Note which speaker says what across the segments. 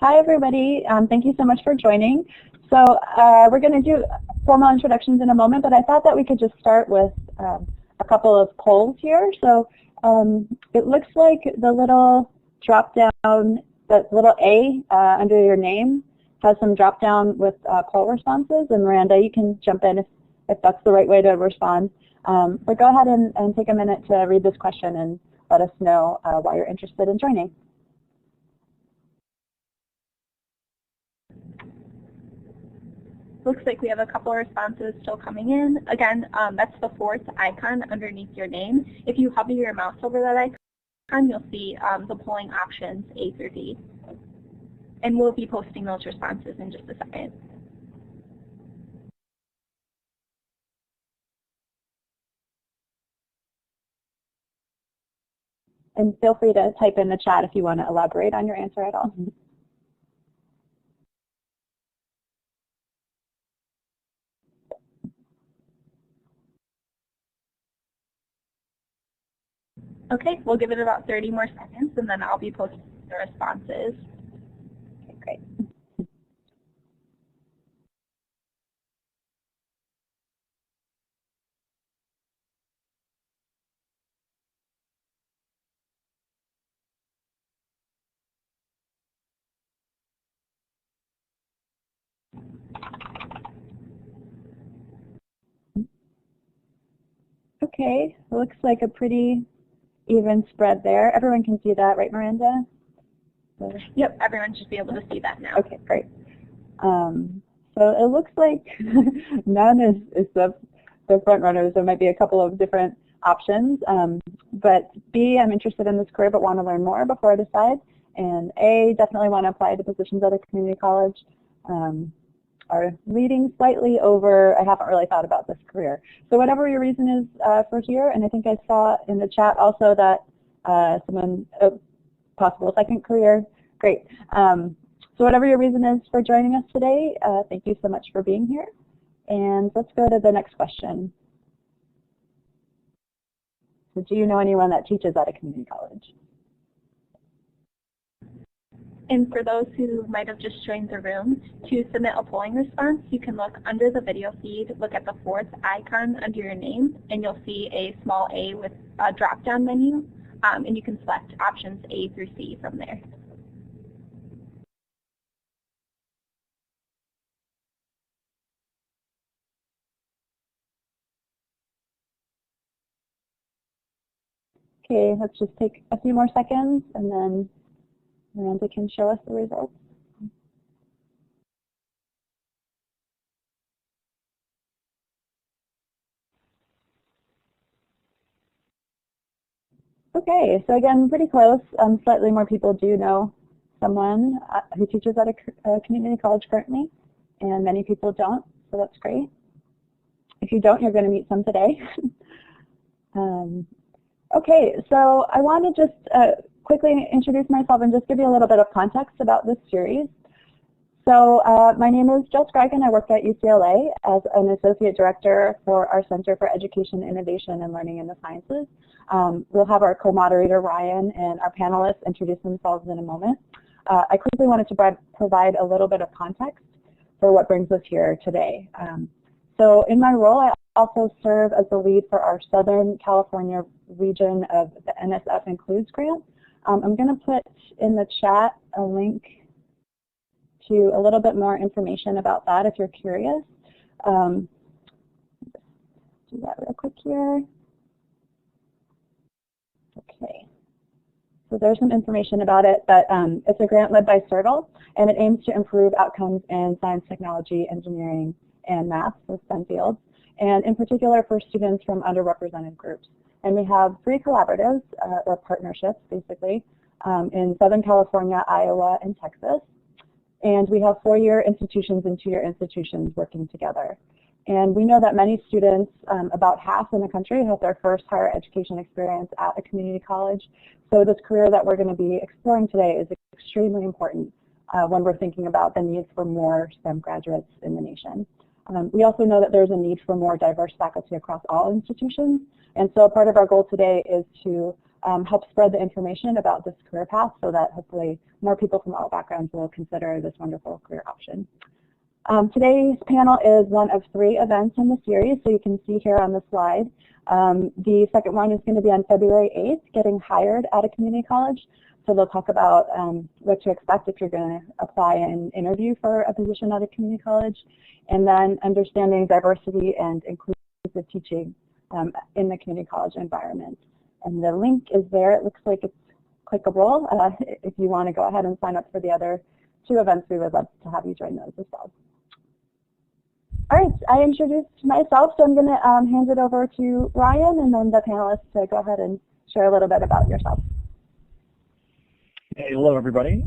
Speaker 1: Hi, everybody. Thank you so much for joining. So we're going to do formal introductions in a moment, but I thought that we could just start with a couple of polls here. So it looks like the little drop down, that little A under your name has some drop down with poll responses. And Miranda, you can jump in if that's the right way to respond. But go ahead and take a minute to read this question and let us know why you're interested in joining.
Speaker 2: Looks like we have a couple of responses still coming in. Again, that's the fourth icon underneath your name. If you hover your mouse over that icon, you'll see the polling options A through D. And we'll be posting those responses in just a second.
Speaker 1: And feel free to type in the chat if you want to elaborate on your answer at all.
Speaker 2: Okay, we'll give it about 30 more seconds and then I'll be posting the responses.
Speaker 1: Okay, great. Okay, looks like a pretty even spread there. Everyone can see that, right, Miranda?
Speaker 2: Yep, everyone should be able to see that now.
Speaker 1: Okay, great. So it looks like none is the front runner. There might be a couple of different options. But B, I'm interested in this career but want to learn more before I decide. And A, definitely want to apply to positions at a community college. Are leading slightly over, I haven't really thought about this career. So whatever your reason is for here, and I think I saw in the chat also that someone, possible second career, great. So whatever your reason is for joining us today, thank you so much for being here. And let's go to the next question. So do you know anyone that teaches at a community college?
Speaker 2: And for those who might have just joined the room, to submit a polling response, you can look under the video feed, look at the fourth icon under your name, and you'll see a small A with a drop-down menu, and you can select options A through C from there.
Speaker 1: Okay, let's just take a few more seconds, and then Miranda can show us the results. Okay, so again, pretty close. Slightly more people do know someone who teaches at a community college currently, and many people don't, so that's great. If you don't, you're going to meet some today. Okay, so I want to just quickly introduce myself and just give you a little bit of context about this series. So my name is Jill Scragg, and I work at UCLA as an associate director for our Center for Education, Innovation, and Learning in the Sciences. We'll have our co-moderator Ryan and our panelists introduce themselves in a moment. I quickly wanted to provide a little bit of context for what brings us here today. So in my role, I also serve as the lead for our Southern California region of the NSF Includes grant. I'm going to put in the chat a link to a little bit more information about that if you're curious. Do that real quick here. Okay. So there's some information about it, but it's a grant led by CIRTL, and it aims to improve outcomes in science, technology, engineering, and math, so STEM fields, and in particular for students from underrepresented groups. And we have 3 collaboratives, or partnerships, basically, in Southern California, Iowa, and Texas. And we have 4-year institutions and 2-year institutions working together. And we know that many students, about half in the country, have their first higher education experience at a community college. So this career that we're going to be exploring today is extremely important when we're thinking about the needs for more STEM graduates in the nation. We also know that there's a need for more diverse faculty across all institutions. And so part of our goal today is to help spread the information about this career path so that hopefully more people from all backgrounds will consider this wonderful career option. Today's panel is one of 3 events in the series, so you can see here on the slide. The second one is going to be on February 8th, getting hired at a community college. So they'll talk about what to expect if you're going to apply and interview for a position at a community college, and then understanding diversity and inclusive teaching in the community college environment. And the link is there. It looks like it's clickable. If you want to go ahead and sign up for the other 2 events, we would love to have you join those as well. All right, I introduced myself, so I'm going to hand it over to Ryan and then the panelists to go ahead and share a little bit about yourself.
Speaker 3: Hey, hello, everybody.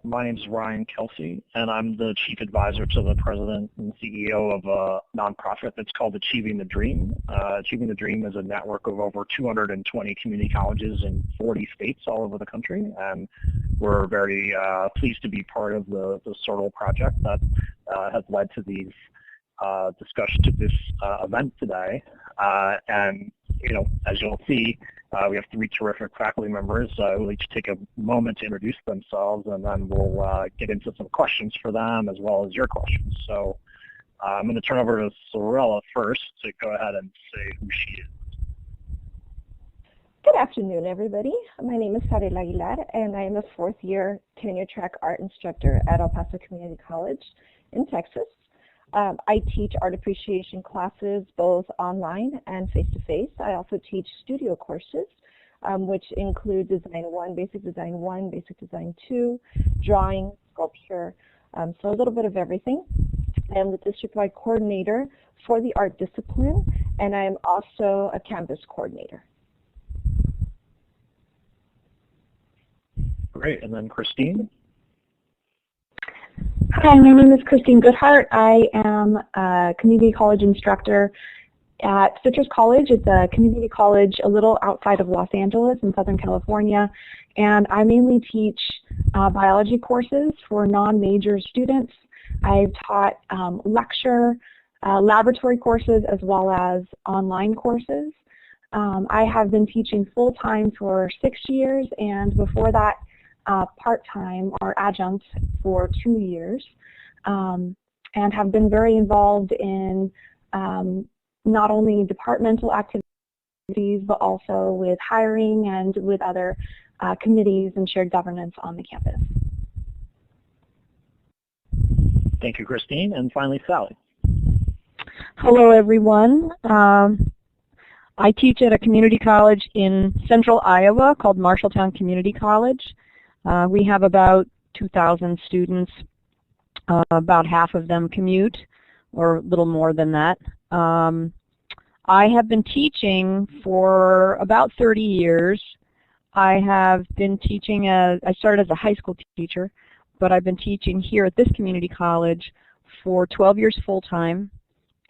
Speaker 3: My name is Ryan Kelsey, and I'm the Chief Advisor to the President and CEO of a nonprofit that's called Achieving the Dream. Achieving the Dream is a network of over 220 community colleges in 40 states all over the country, and we're very pleased to be part of the CIRTL project that has led to these discussion to this event today. And you know, as you'll see, we have 3 terrific faculty members who will each take a moment to introduce themselves, and then we'll get into some questions for them as well as your questions. So I'm going to turn over to Sarila first to go ahead and say who she is.
Speaker 4: Good afternoon, everybody. My name is Sarila, and I am a 4th-year tenure-track art instructor at El Paso Community College in Texas. I teach art appreciation classes both online and face-to-face. I also teach studio courses, which include Design 1, Basic Design 1, Basic Design 2, drawing, sculpture, so a little bit of everything. I am the district-wide coordinator for the art discipline, and I am also a campus coordinator.
Speaker 3: Great, and then Christine.
Speaker 5: Hi, my name is Christine Goodhart. I am a community college instructor at Citrus College. It's a community college a little outside of Los Angeles in Southern California, and I mainly teach biology courses for non-major students. I've taught lecture, laboratory courses, as well as online courses. I have been teaching full-time for 6 years, and before that, part-time or adjunct for 2 years, and have been very involved in not only departmental activities, but also with hiring and with other committees and shared governance on the campus.
Speaker 3: Thank you, Christine. And finally, Sally.
Speaker 6: Hello, everyone. I teach at a community college in central Iowa called Marshalltown Community College. We have about 2,000 students. About half of them commute, or a little more than that. I have been teaching for about 30 years. I have been teaching I started as a high school teacher, but I've been teaching here at this community college for 12 years full-time,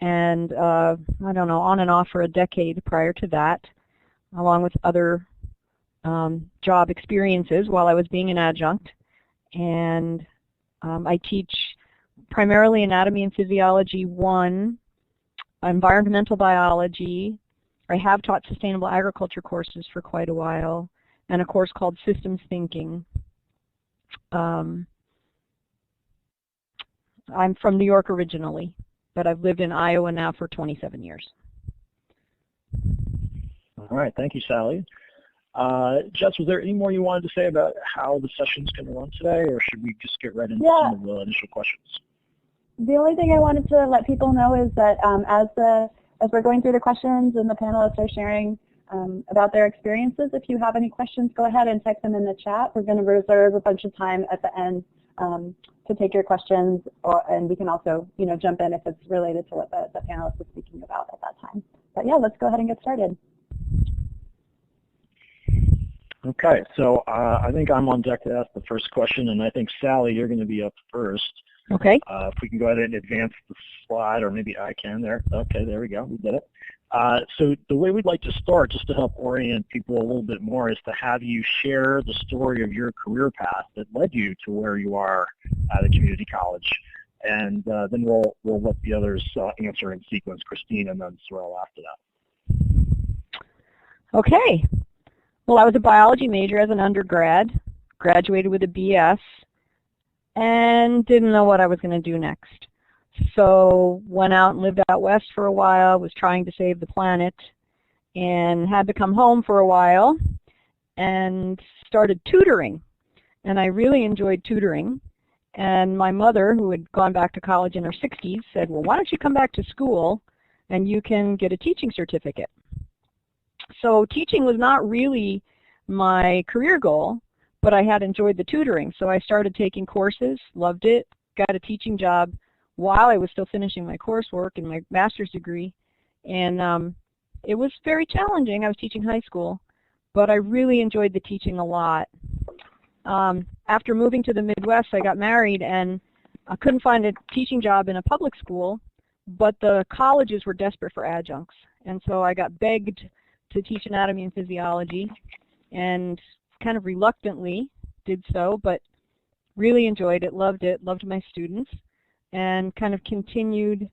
Speaker 6: and I don't know, on and off for a decade prior to that, along with other job experiences while I was being an adjunct. And I teach primarily Anatomy and Physiology 1, Environmental Biology. I have taught Sustainable Agriculture courses for quite a while, and a course called Systems Thinking. I'm from New York originally, but I've lived in Iowa now for 27 years.
Speaker 3: All right, thank you, Sally. Jess, was there any more you wanted to say about how the session's going to run today, or should we just get right into some of the initial questions?
Speaker 1: The only thing I wanted to let people know is that as we're going through the questions and the panelists are sharing about their experiences, if you have any questions, go ahead and type them in the chat. We're going to reserve a bunch of time at the end to take your questions, and we can also, jump in if it's related to what the panelists are speaking about at that time. But yeah, let's go ahead and get started.
Speaker 3: Okay, so I think I'm on deck to ask the first question, and I think, Sally, you're going to be up first.
Speaker 6: Okay.
Speaker 3: If we can go ahead and advance the slide, or maybe I can there. Okay, there we go. We did it. So the way we'd like to start, just to help orient people a little bit more, is to have you share the story of your career path that led you to where you are at a community college. And then we'll let the others answer in sequence, Christine and then Sorrell after that.
Speaker 6: Okay. Well, I was a biology major as an undergrad, graduated with a BS, and didn't know what I was going to do next. So went out and lived out west for a while, was trying to save the planet, and had to come home for a while and started tutoring. And I really enjoyed tutoring. And my mother, who had gone back to college in her 60s, said, well, why don't you come back to school and you can get a teaching certificate. So teaching was not really my career goal, but I had enjoyed the tutoring. So I started taking courses, loved it, got a teaching job while I was still finishing my coursework and my master's degree. And it was very challenging. I was teaching high school, but I really enjoyed the teaching a lot. After moving to the Midwest, I got married, and I couldn't find a teaching job in a public school, but the colleges were desperate for adjuncts. And so I got begged to teach anatomy and physiology, and kind of reluctantly did so, but really enjoyed it, loved my students, and kind of continued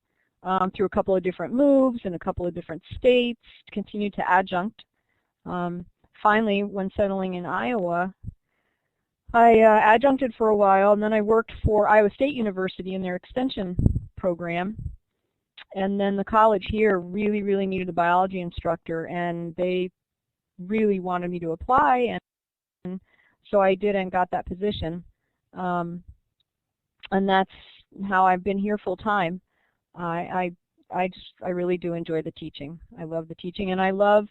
Speaker 6: through a couple of different moves in a couple of different states, continued to adjunct. Finally, when settling in Iowa, I adjuncted for a while, and then I worked for Iowa State University in their extension program. And then the college here really, really needed a biology instructor, and they really wanted me to apply, and so I did and got that position. And that's how I've been here full time. I really do enjoy the teaching. I love the teaching, and I love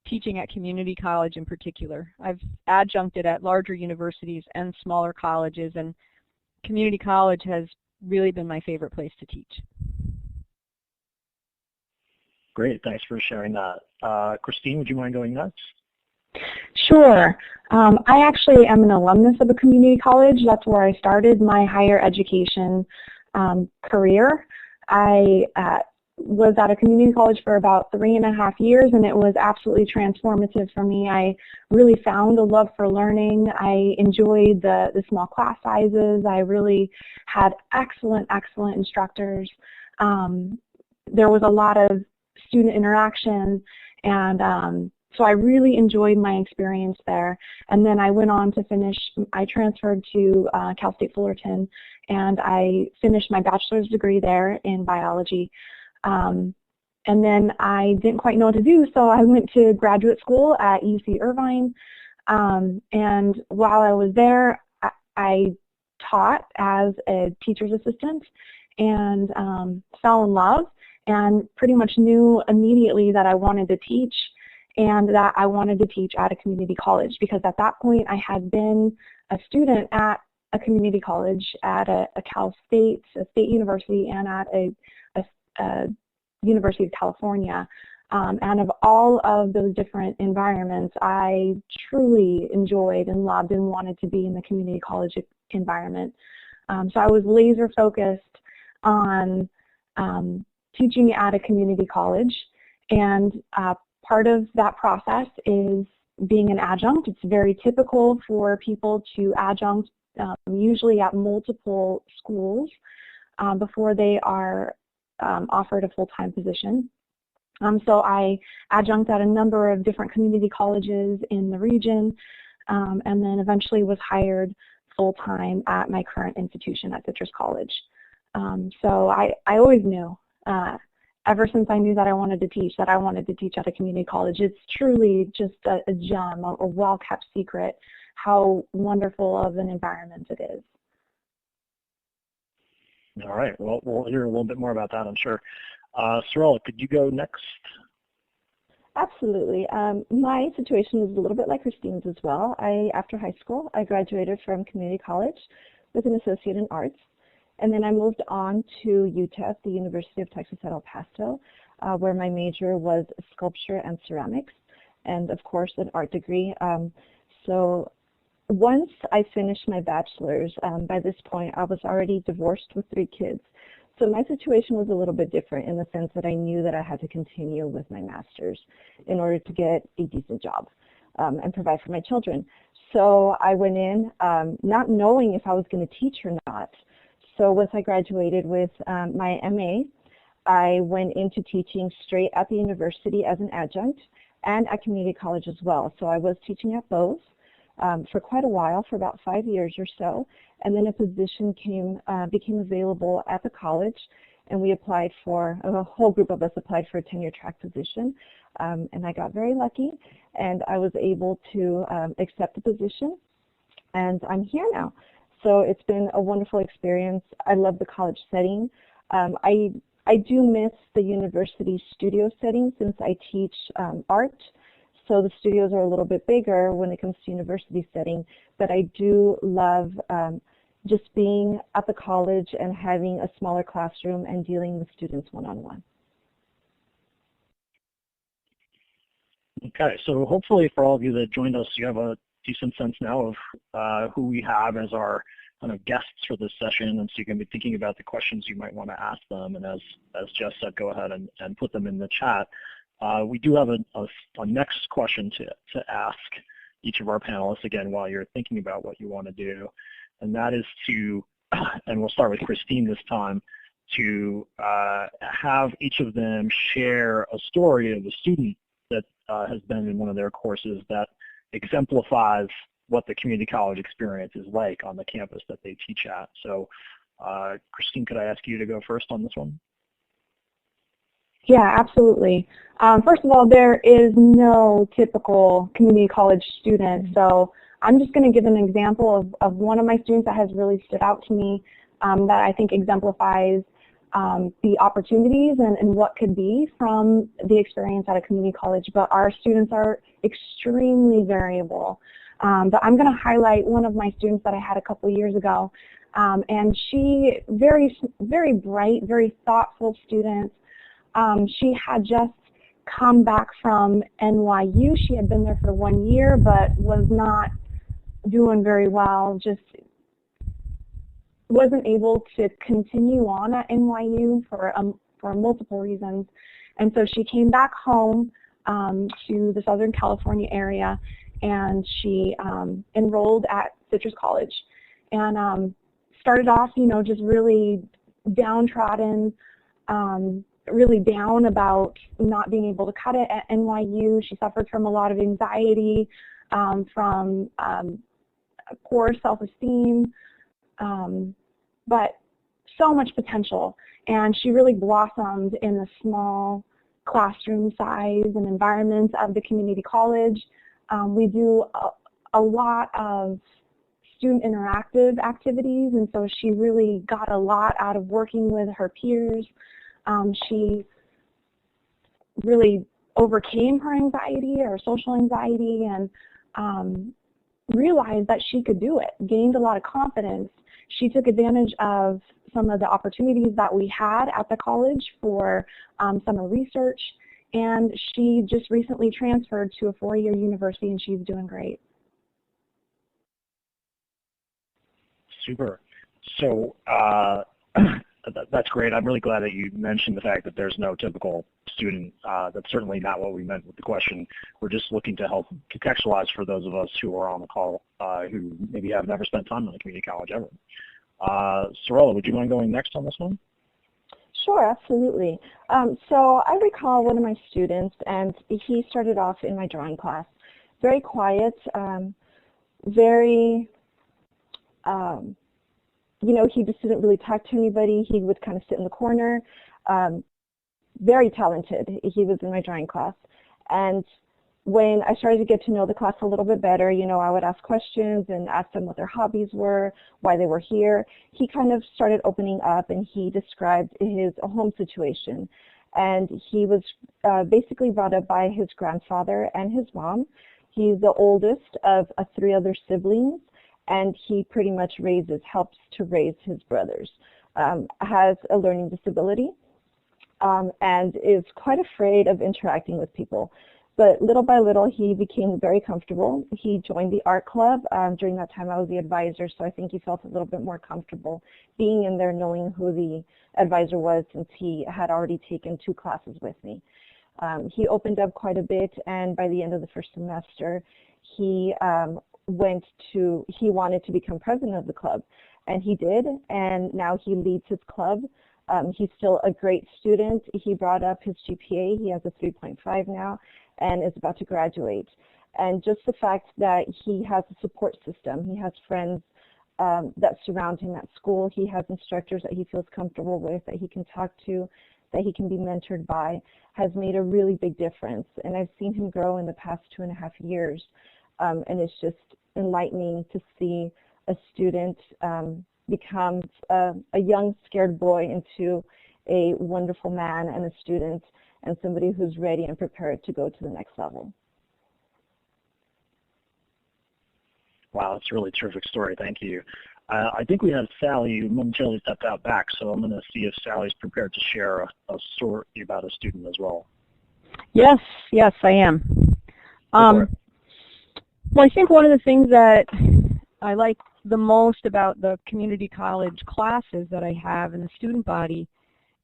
Speaker 6: teaching at community college in particular. I've adjuncted at larger universities and smaller colleges, and community college has really been my favorite place to teach.
Speaker 3: Great, thanks for sharing that. Christine, would you mind going next?
Speaker 5: Sure. I actually am an alumnus of a community college. That's where I started my higher education career. I was at a community college for about 3.5 years, and it was absolutely transformative for me. I really found a love for learning. I enjoyed the small class sizes. I really had excellent instructors. There was a lot of student interaction, and so I really enjoyed my experience there. And then I went on to finish, I transferred to Cal State Fullerton, and I finished my bachelor's degree there in biology. And then I didn't quite know what to do, so I went to graduate school at UC Irvine. And while I was there, I taught as a teacher's assistant and fell in love, and pretty much knew immediately that I wanted to teach, and that I wanted to teach at a community college, because at that point I had been a student at a community college at a Cal State, a state university, and at a University of California. And of all of those different environments, I truly enjoyed and loved and wanted to be in the community college environment. So I was laser focused on teaching at a community college, and part of that process is being an adjunct. It's very typical for people to adjunct usually at multiple schools before they are offered a full-time position. So I adjunct at a number of different community colleges in the region, and then eventually was hired full-time at my current institution at Citrus College. So I always knew, ever since I knew that I wanted to teach at a community college. It's truly just a gem, a well-kept secret, how wonderful of an environment it is.
Speaker 3: All right, well, we'll hear a little bit more about that, I'm sure. Sorrell, could you go next?
Speaker 4: Absolutely. My situation is a little bit like Christine's as well. After high school, I graduated from community college with an associate in arts, and then I moved on to UTEP, the University of Texas at El Paso, where my major was sculpture and ceramics, and of course an art degree. So once I finished my bachelor's, by this point I was already divorced with 3 kids. So my situation was a little bit different in the sense that I knew that I had to continue with my master's in order to get a decent job and provide for my children. So I went in not knowing if I was going to teach or not. So once I graduated with my MA, I went into teaching straight at the university as an adjunct and at community college as well. So I was teaching at both for quite a while, for about 5 years or so, and then a position became available at the college, and we applied for, a whole group of us applied for a tenure track position, and I got very lucky, and I was able to accept the position, and I'm here now. So it's been a wonderful experience. I love the college setting. I do miss the university studio setting since I teach art. So the studios are a little bit bigger when it comes to university setting, but I do love just being at the college and having a smaller classroom and dealing with students one-on-one.
Speaker 3: Okay, so hopefully for all of you that joined us, you have a decent sense now of who we have as our kind of guests for this session, and so you can be thinking about the questions you might want to ask them, and as Jess said, go ahead and put them in the chat. We do have a next question to ask each of our panelists, again, while you're thinking about what you want to do, and that is to, and we'll start with Christine this time, to have each of them share a story of a student that has been in one of their courses that exemplifies what the community college experience is like on the campus that they teach at. So Christine, could I ask you to go first on this one?
Speaker 5: Yeah, absolutely. First of all, there is no typical community college student, so I'm just going to give an example of one of my students that has really stood out to me that I think exemplifies the opportunities and what could be from the experience at a community college, but our students are extremely variable. But I'm going to highlight one of my students that I had a couple of years ago, and she, very bright, very thoughtful student. She had just come back from NYU. She had been there for 1 year, but was not doing very well, just wasn't able to continue on at NYU for multiple reasons. And so she came back home to the Southern California area, and she enrolled at Citrus College, and started off, just really downtrodden, really down about not being able to cut it at NYU. She suffered from a lot of anxiety, from poor self-esteem, but so much potential. And she really blossomed in the small classroom size and environments of the community college. We do a lot of student interactive activities, and so she really got a lot out of working with her peers. She really overcame her anxiety, her social anxiety, and realized that she could do it, gained a lot of confidence. She took advantage of some of the opportunities that we had at the college for summer research, and she just recently transferred to a 4-year university, and she's doing great.
Speaker 3: Super. So that's great. I'm really glad that you mentioned the fact that there's no typical student. That's certainly not what we meant with the question. We're just looking to help contextualize for those of us who are on the call who maybe have never spent time in a community college ever. Sarila, would you mind going next on this one?
Speaker 4: Sure, absolutely. So I recall one of my students, and he started off in my drawing class. Very quiet, very, he just didn't really talk to anybody. He would kind of sit in the corner. Very talented. He was in my drawing class. And when I started to get to know the class a little bit better, I would ask questions and ask them what their hobbies were, why they were here. He kind of started opening up, and he described his home situation. And he was basically brought up by his grandfather and his mom. He's the oldest of 3 other siblings, and he pretty much helps to raise his brothers. Has a learning disability, and is quite afraid of interacting with people. But little by little, he became very comfortable. He joined the art club. During that time, I was the advisor, so I think he felt a little bit more comfortable being in there, knowing who the advisor was, since he had already taken 2 classes with me. He opened up quite a bit, and by the end of the first semester, he wanted to become president of the club, and he did, and now he leads his club He's still a great student. He brought up his GPA. He has a 3.5 now and is about to graduate. And just the fact that he has a support system, he has friends that surround him at school, he has instructors that he feels comfortable with, that he can talk to, that he can be mentored by, has made a really big difference. And I've seen him grow in the past 2.5 years. And it's just enlightening to see a student become a young, scared boy into a wonderful man and a student and somebody who's ready and prepared to go to the next level.
Speaker 3: Wow, that's a really terrific story. Thank you. I think we have Sally who momentarily stepped out back, so I'm going to see if Sally's prepared to share a story about a student as well.
Speaker 6: Yes, I am. Well, I think one of the things that I like the most about the community college classes that I have in the student body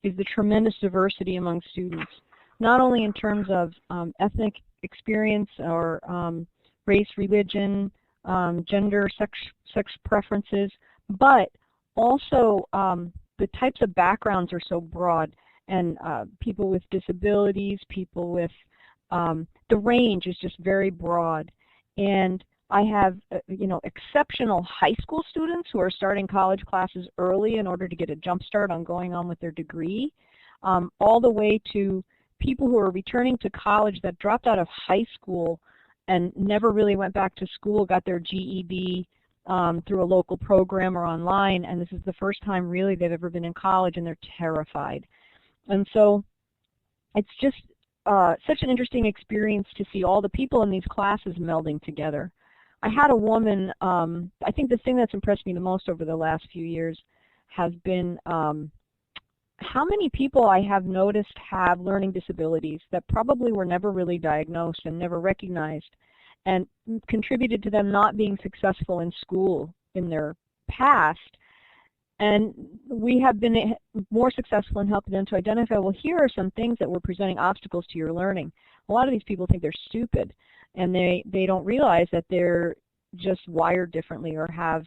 Speaker 6: is the tremendous diversity among students, not only in terms of ethnic experience or race, religion, gender, sex preferences, but also the types of backgrounds are so broad, and people with disabilities, people with, the range is just very broad. And I have, exceptional high school students who are starting college classes early in order to get a jump start on going on with their degree, all the way to people who are returning to college that dropped out of high school and never really went back to school, got their GED through a local program or online, and this is the first time really they've ever been in college, and they're terrified. And so it's just such an interesting experience to see all the people in these classes melding together. I had a woman, I think the thing that's impressed me the most over the last few years has been how many people I have noticed have learning disabilities that probably were never really diagnosed and never recognized, and contributed to them not being successful in school in their past. And we have been more successful in helping them to identify, well, here are some things that were presenting obstacles to your learning. A lot of these people think they're stupid, and they don't realize that they're just wired differently or have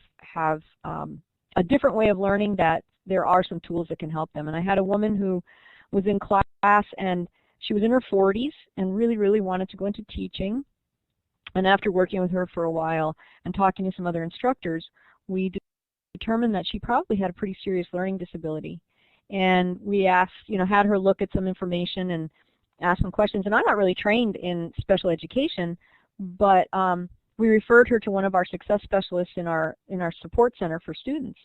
Speaker 6: a different way of learning, that there are some tools that can help them. And I had a woman who was in class, and she was in her 40s and really, really wanted to go into teaching. And after working with her for a while and talking to some other instructors, we determined that she probably had a pretty serious learning disability. And we asked, had her look at some information and ask some questions. And I'm not really trained in special education, but we referred her to one of our success specialists in our support center for students.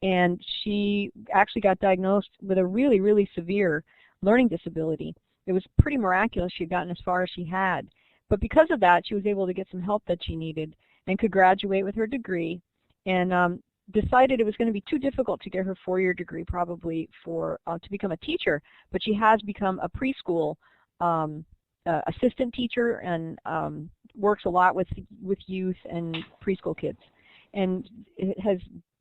Speaker 6: And she actually got diagnosed with a really, really severe learning disability. It was pretty miraculous she had gotten as far as she had. But because of that, she was able to get some help that she needed and could graduate with her degree, and decided it was going to be too difficult to get her 4-year degree probably for to become a teacher. But she has become a preschool assistant teacher and works a lot with youth and preschool kids. And it has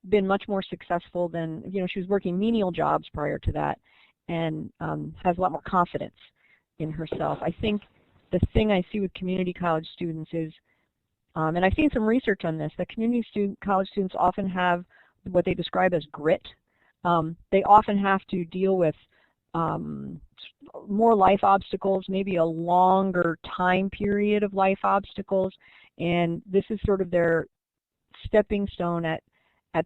Speaker 6: been much more successful than, she was working menial jobs prior to that, and has a lot more confidence in herself. I think the thing I see with community college students is, and I've seen some research on this, that college students often have what they describe as grit. They often have to deal with more life obstacles, maybe a longer time period of life obstacles, and this is sort of their stepping stone at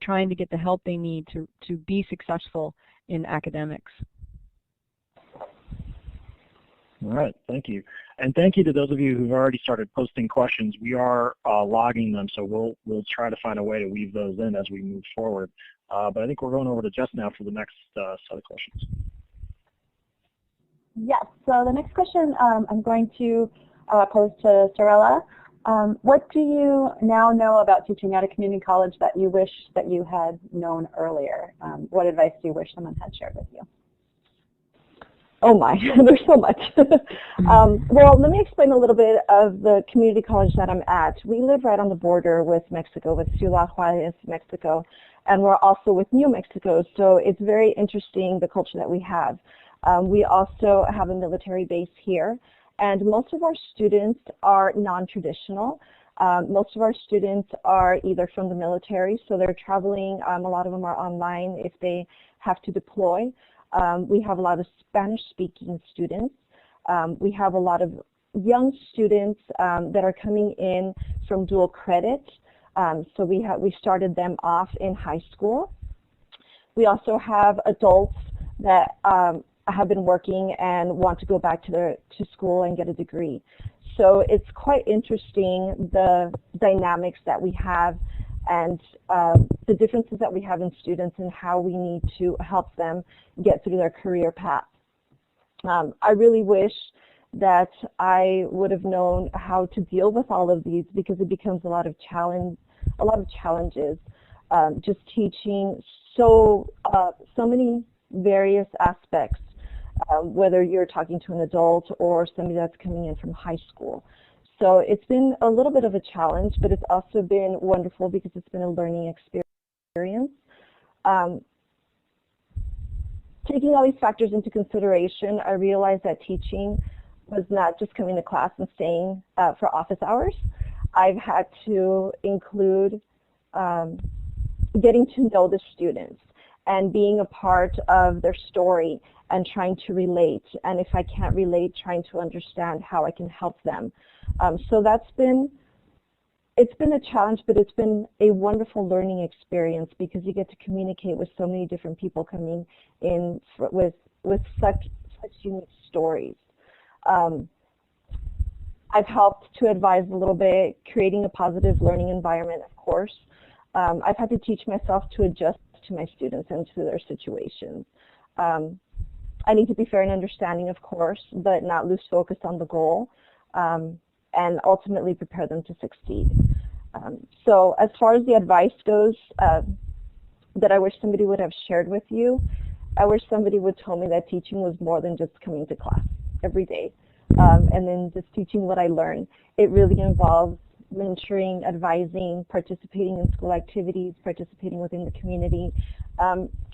Speaker 6: trying to get the help they need to be successful in academics.
Speaker 3: All right, thank you. And thank you to those of you who've already started posting questions. We are logging them, so we'll try to find a way to weave those in as we move forward. But I think we're going over to Jess now for the next set of questions.
Speaker 1: Yes, so the next question I'm going to pose to Sarila. What do you now know about teaching at a community college that you wish that you had known earlier? What advice do you wish someone had shared with you?
Speaker 4: Oh my, there's so much. Well, let me explain a little bit of the community college that I'm at. We live right on the border with Mexico, with Ciudad Juarez, Mexico, and we're also with New Mexico, so it's very interesting, the culture that we have. We also have a military base here, and most of our students are non-traditional. Most of our students are either from the military, so they're traveling. A lot of them are online if they have to deploy. We have a lot of Spanish-speaking students. We have a lot of young students that are coming in from dual credit. So we started them off in high school. We also have adults that have been working and want to go back to school and get a degree. So it's quite interesting, the dynamics that we have and the differences that we have in students and how we need to help them get through their career path. I really wish that I would have known how to deal with all of these, because it becomes a lot of challenges. Just teaching so many various aspects, whether you're talking to an adult or somebody that's coming in from high school. So it's been a little bit of a challenge, but it's also been wonderful because it's been a learning experience. Taking all these factors into consideration, I realized that teaching was not just coming to class and staying for office hours. I've had to include getting to know the students and being a part of their story and trying to relate. And if I can't relate, trying to understand how I can help them. So it's been a challenge, but it's been a wonderful learning experience because you get to communicate with so many different people coming in with such unique stories. I've helped to advise a little bit, creating a positive learning environment, of course. I've had to teach myself to adjust to my students and to their situations. I need to be fair and understanding, of course, but not lose focus on the goal, and ultimately prepare them to succeed. So as far as the advice goes that I wish somebody would have shared with you, I wish somebody would tell me that teaching was more than just coming to class every day and then just teaching what I learned. It really involves mentoring, advising, participating in school activities, participating within the community,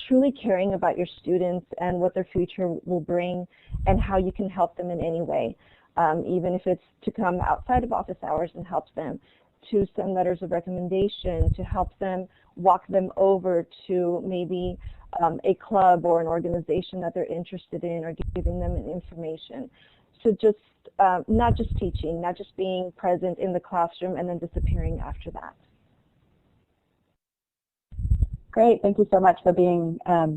Speaker 4: truly caring about your students and what their future will bring and how you can help them in any way, even if it's to come outside of office hours and help them, to send letters of recommendation, to help them, walk them over to maybe a club or an organization that they're interested in, or giving them information. So just not just teaching, not just being present in the classroom and then disappearing after that.
Speaker 1: Great, thank you so much for being a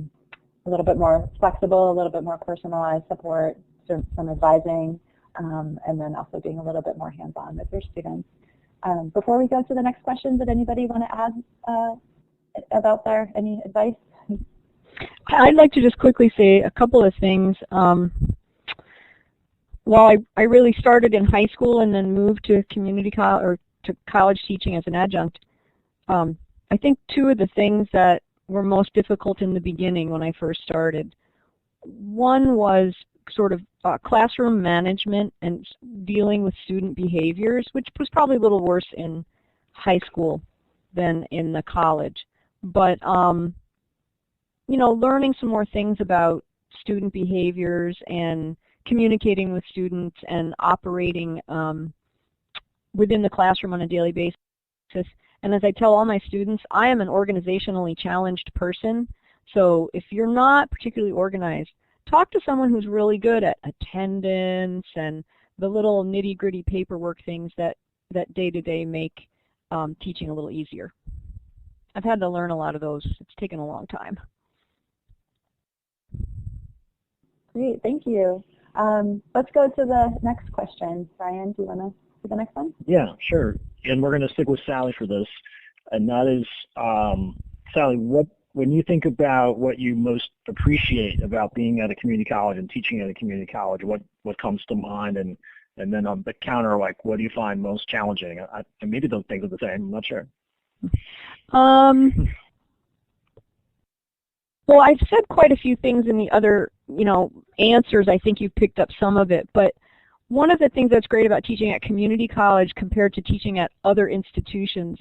Speaker 1: little bit more flexible, a little bit more personalized support, some advising, and then also being a little bit more hands-on with your students. Before we go to the next question, did anybody want to add about any advice?
Speaker 6: I'd like to just quickly say a couple of things. While I really started in high school and then moved to community college or to college teaching as an adjunct, I think two of the things that were most difficult in the beginning when I first started, one was sort of classroom management and dealing with student behaviors, which was probably a little worse in high school than in the college. But you know, learning some more things about student behaviors and communicating with students and operating within the classroom on a daily basis. And as I tell all my students, I am an organizationally challenged person. So if you're not particularly organized, talk to someone who's really good at attendance and the little nitty-gritty paperwork things that day-to-day make teaching a little easier. I've had to learn a lot of those. It's taken a long time.
Speaker 1: Great, thank you. Let's go to the next question. Ryan, do you want to do the next one?
Speaker 3: Yeah, sure. And we're going to stick with Sally for this. And that is, Sally, when you think about what you most appreciate about being at a community college and teaching at a community college, what comes to mind? And then on the counter, like, what do you find most challenging? And maybe those things are the same. I'm not sure.
Speaker 6: Well, I've said quite a few things in the other, answers. I think you've picked up some of it. But one of the things that's great about teaching at community college compared to teaching at other institutions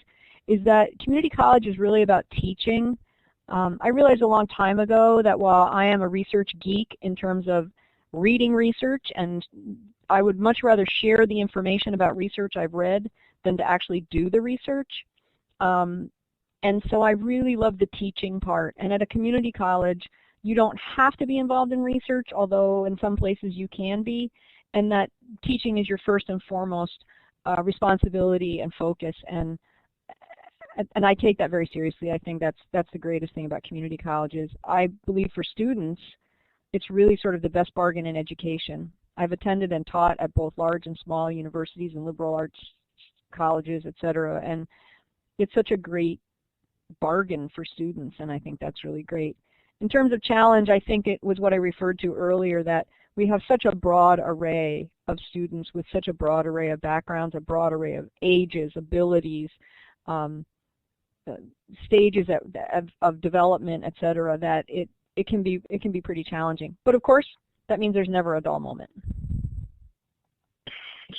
Speaker 6: is that community college is really about teaching. I realized a long time ago that while I am a research geek in terms of reading research, and I would much rather share the information about research I've read than to actually do the research. And so I really love the teaching part. And at a community college, you don't have to be involved in research, although in some places you can be, and that teaching is your first and foremost responsibility and focus. And I take that very seriously. I think that's the greatest thing about community colleges. I believe for students, it's really sort of the best bargain in education. I've attended and taught at both large and small universities and liberal arts colleges, et cetera, and it's such a great bargain for students, and I think that's really great. In terms of challenge, I think it was what I referred to earlier, that we have such a broad array of students with such a broad array of backgrounds, a broad array of ages, abilities, stages of development, et cetera, that it can be pretty challenging. But of course, that means there's never a dull moment.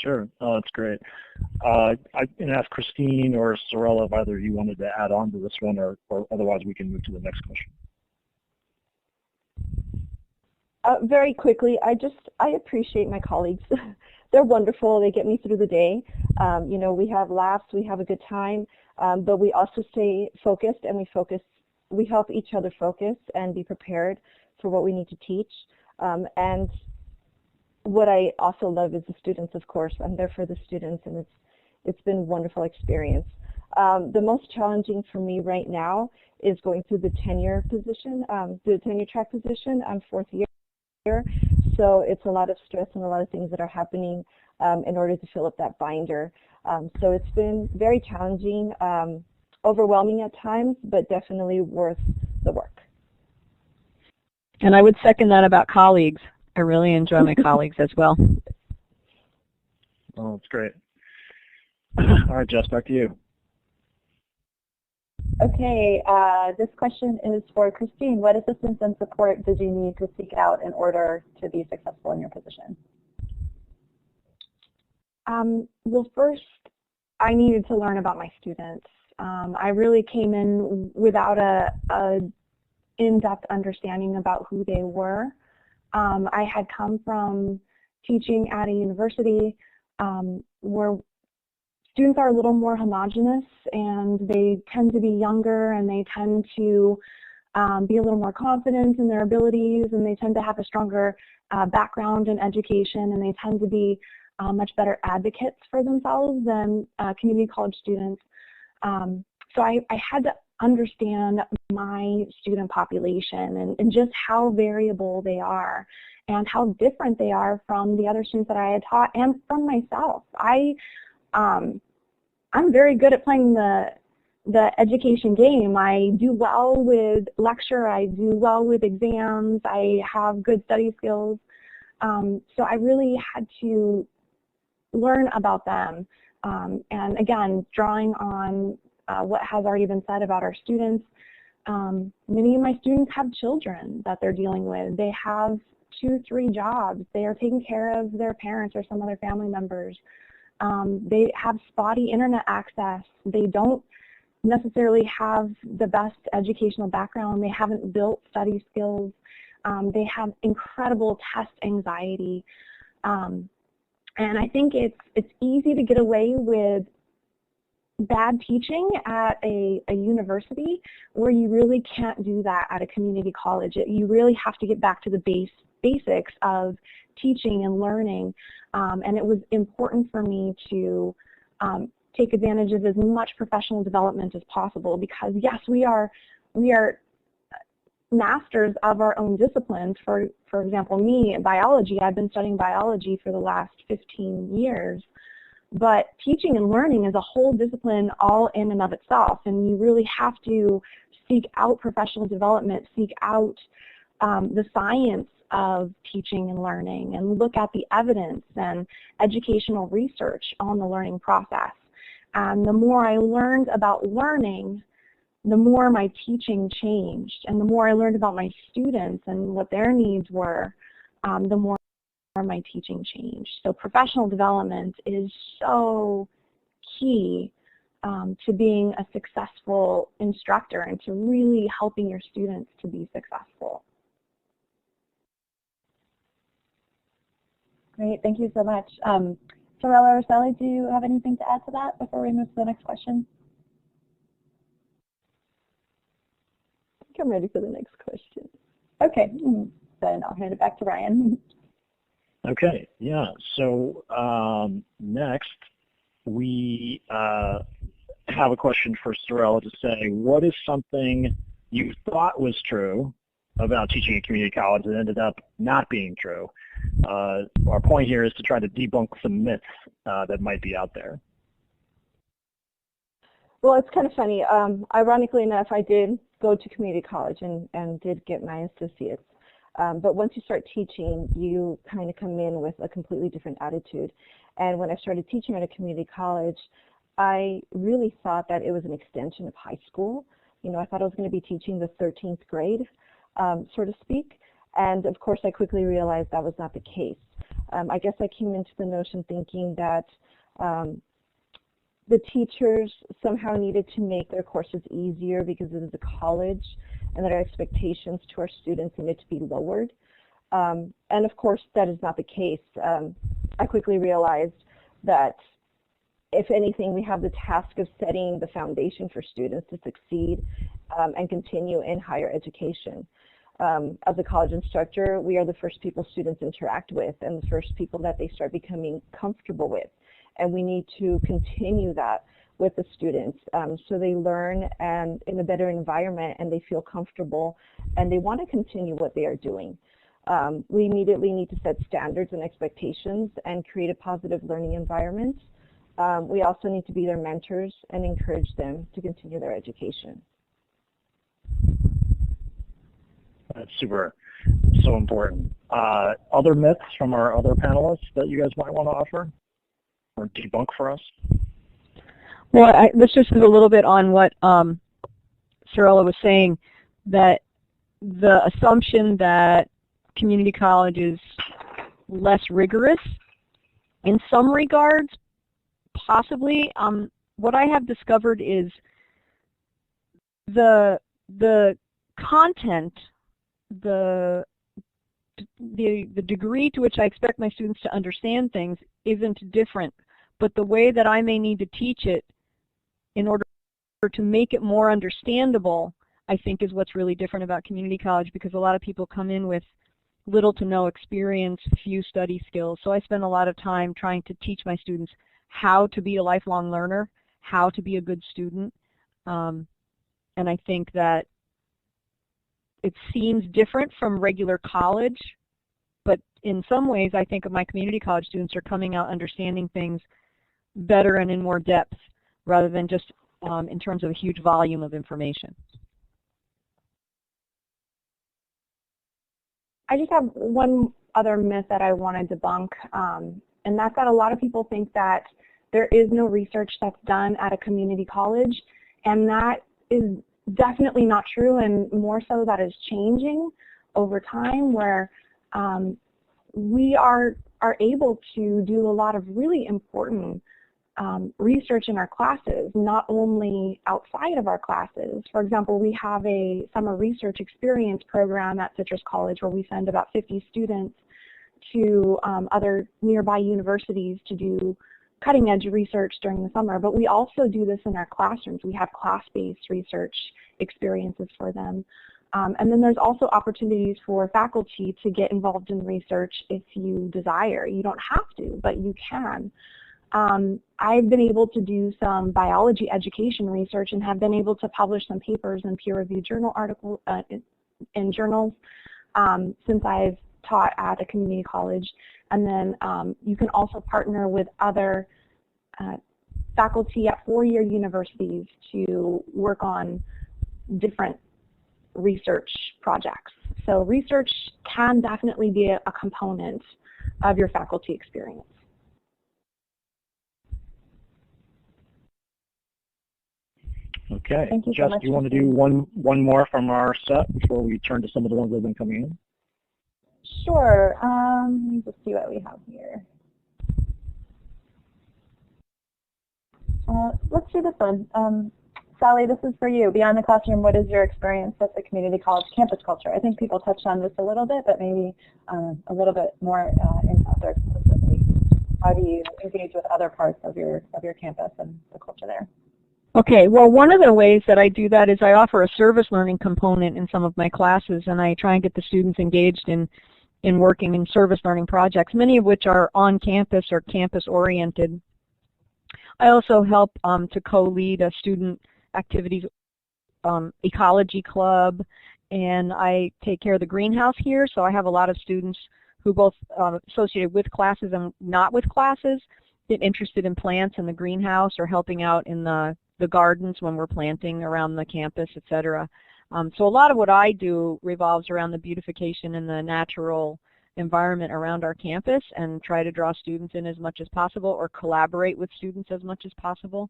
Speaker 3: Sure. Oh, that's great. I can ask Christine or Sorrell if either you wanted to add on to this one, or otherwise we can move to the next question.
Speaker 4: Very quickly, I appreciate my colleagues. They're wonderful. They get me through the day. You know, we have laughs, we have a good time, but we also stay focused, and we help each other focus and be prepared for what we need to teach. And what I also love is the students, of course. I'm there for the students, and it's been a wonderful experience. The most challenging for me right now is going through the tenure position, the tenure track position. I'm fourth year, so it's a lot of stress and a lot of things that are happening in order to fill up that binder. So it's been very challenging, overwhelming at times, but definitely worth the work.
Speaker 6: And I would second that about colleagues. I really enjoy my colleagues as well.
Speaker 3: Oh, that's great. All right, Jess, back to you.
Speaker 1: Okay, this question is for Christine. What assistance and support did you need to seek out in order to be successful in your position?
Speaker 5: Well, first, I needed to learn about my students. I really came in without a in-depth understanding about who they were. I had come from teaching at a university where students are a little more homogenous, and they tend to be younger, and they tend to be a little more confident in their abilities, and they tend to have a stronger background in education, and they tend to be much better advocates for themselves than community college students. So I had to understand my student population and just how variable they are and how different they are from the other students that I had taught and from myself. I'm very good at playing the education game. I do well with lecture, I do well with exams, I have good study skills. So I really had to learn about them. And again, drawing on what has already been said about our students, many of my students have children that they're dealing with. They have 2-3 jobs. They are taking care of their parents or some other family members. They have spotty internet access. They don't necessarily have the best educational background. They haven't built study skills. They have incredible test anxiety. And I think it's easy to get away with bad teaching at a university where you really can't do that at a community college. You really have to get back to the basics of teaching and learning. And it was important for me to take advantage of as much professional development as possible, because yes, we are masters of our own disciplines. For example, me, biology, I've been studying biology for the last 15 years. But teaching and learning is a whole discipline all in and of itself, and you really have to seek out professional development, seek out the science of teaching and learning, and look at the evidence and educational research on the learning process. And the more I learned about learning, the more my teaching changed, and the more I learned about my students and what their needs were, the more my teaching changed. So professional development is so key to being a successful instructor and to really helping your students to be successful.
Speaker 1: Great, thank you so much. Terrell or Sally, do you have anything to add to that before we move to the next question?
Speaker 4: I think I'm ready for the next question.
Speaker 1: Okay, then I'll hand it back to Ryan.
Speaker 3: Okay, yeah. So next, we have a question for Sorrell to say, what is something you thought was true about teaching at community college that ended up not being true? Our point here is to try to debunk some myths that might be out there.
Speaker 4: Well, it's kind of funny. Ironically enough, I did go to community college and did get my associates. But once you start teaching, you kind of come in with a completely different attitude. And when I started teaching at a community college, I really thought that it was an extension of high school. You know, I thought I was going to be teaching the 13th grade, so to speak. And of course, I quickly realized that was not the case. I guess I came into the notion thinking that the teachers somehow needed to make their courses easier because it is a college, and that our expectations to our students needed to be lowered. And of course, that is not the case. I quickly realized that if anything, we have the task of setting the foundation for students to succeed and continue in higher education. As a college instructor, we are the first people students interact with and the first people that they start becoming comfortable with. And we need to continue that with the students so they learn and in a better environment and they feel comfortable and they want to continue what they are doing. We immediately need to set standards and expectations and create a positive learning environment. We also need to be their mentors and encourage them to continue their education.
Speaker 3: That's super, so important. Other myths from our other panelists that you guys might want to offer or debunk for us?
Speaker 6: Well, let's just do a little bit on what Sarila was saying, that the assumption that community college is less rigorous in some regards, possibly. What I have discovered is the content, the degree to which I expect my students to understand things isn't different, but the way that I may need to teach it in order to make it more understandable, I think, is what's really different about community college, because a lot of people come in with little to no experience, few study skills. So I spend a lot of time trying to teach my students how to be a lifelong learner, how to be a good student. And I think that it seems different from regular college, but in some ways I think my community college students are coming out understanding things better and in more depth rather than just in terms of a huge volume of information.
Speaker 5: I just have one other myth that I want to debunk, and that's that a lot of people think that there is no research that's done at a community college, and that is definitely not true, and more so that is changing over time, where we are able to do a lot of really important research in our classes, not only outside of our classes. For example, we have a summer research experience program at Citrus College where we send about 50 students to other nearby universities to do cutting-edge research during the summer, but we also do this in our classrooms. We have class-based research experiences for them. And then there's also opportunities for faculty to get involved in research if you desire. You don't have to, but you can. I've been able to do some biology education research and have been able to publish some papers in peer-reviewed journal articles in journals since I've taught at a community college. And then you can also partner with other faculty at four-year universities to work on different research projects. So research can definitely be a component of your faculty experience.
Speaker 3: Okay.
Speaker 1: Thank you so
Speaker 3: Jess,
Speaker 1: much.
Speaker 3: do you want to do one more from our set before we turn to some of the ones that have been coming in?
Speaker 1: Sure. Let me just see what we have here. Let's do this one. Sally, this is for you. Beyond the classroom, what is your experience at the community college campus culture? I think people touched on this a little bit, but maybe a little bit more in other explicitly. How do you engage with other parts of your campus and the culture there?
Speaker 6: Okay, well, one of the ways that I do that is I offer a service learning component in some of my classes, and I try and get the students engaged in working in service learning projects, many of which are on campus or campus-oriented. I also help to co-lead a student activities ecology club, and I take care of the greenhouse here, so I have a lot of students who both associated with classes and not with classes get interested in plants in the greenhouse or helping out in the gardens when we're planting around the campus, etc. So a lot of what I do revolves around the beautification and the natural environment around our campus, and try to draw students in as much as possible or collaborate with students as much as possible.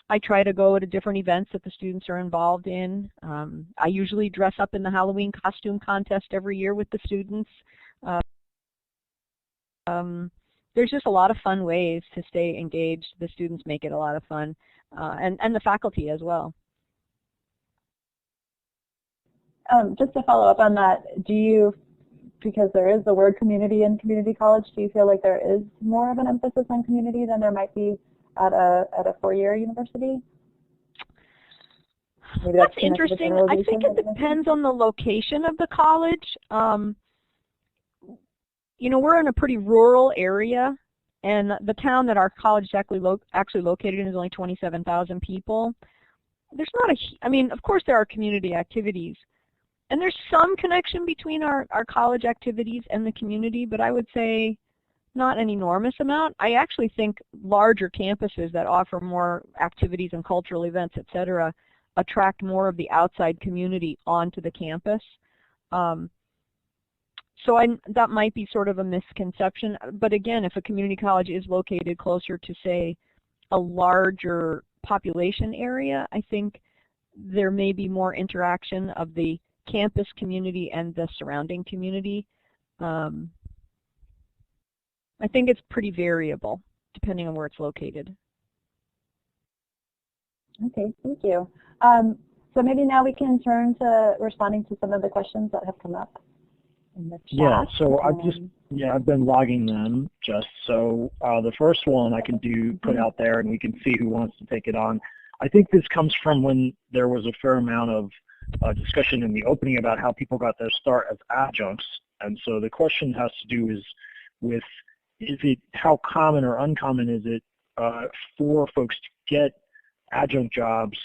Speaker 6: I try to go to different events that the students are involved in. I usually dress up in the Halloween costume contest every year with the students. There's just a lot of fun ways to stay engaged. The students make it a lot of fun, and the faculty as well.
Speaker 1: Just to follow up on that, do you, because there is the word community in community college, do you feel like there is more of an emphasis on community than there might be at a four-year university? Maybe
Speaker 6: that's interesting. I think it depends on the location of the college. You know, we're in a pretty rural area, and the town that our college is actually located in is only 27,000 people. There's not I mean, of course there are community activities, and there's some connection between our college activities and the community, but I would say not an enormous amount. I actually think larger campuses that offer more activities and cultural events, etc., attract more of the outside community onto the campus. So that might be sort of a misconception. But again, if a community college is located closer to, say, a larger population area, I think there may be more interaction of the campus community and the surrounding community. I think it's pretty variable depending on where it's located.
Speaker 1: Okay, thank you. So maybe now we can turn to responding to some of the questions that have come up in the chat.
Speaker 3: Yeah, so I've been logging them just so the first one I can put out there, and we can see who wants to take it on. I think this comes from when there was a fair amount of discussion in the opening about how people got their start as adjuncts, and so the question has to do with how common or uncommon is it for folks to get adjunct jobs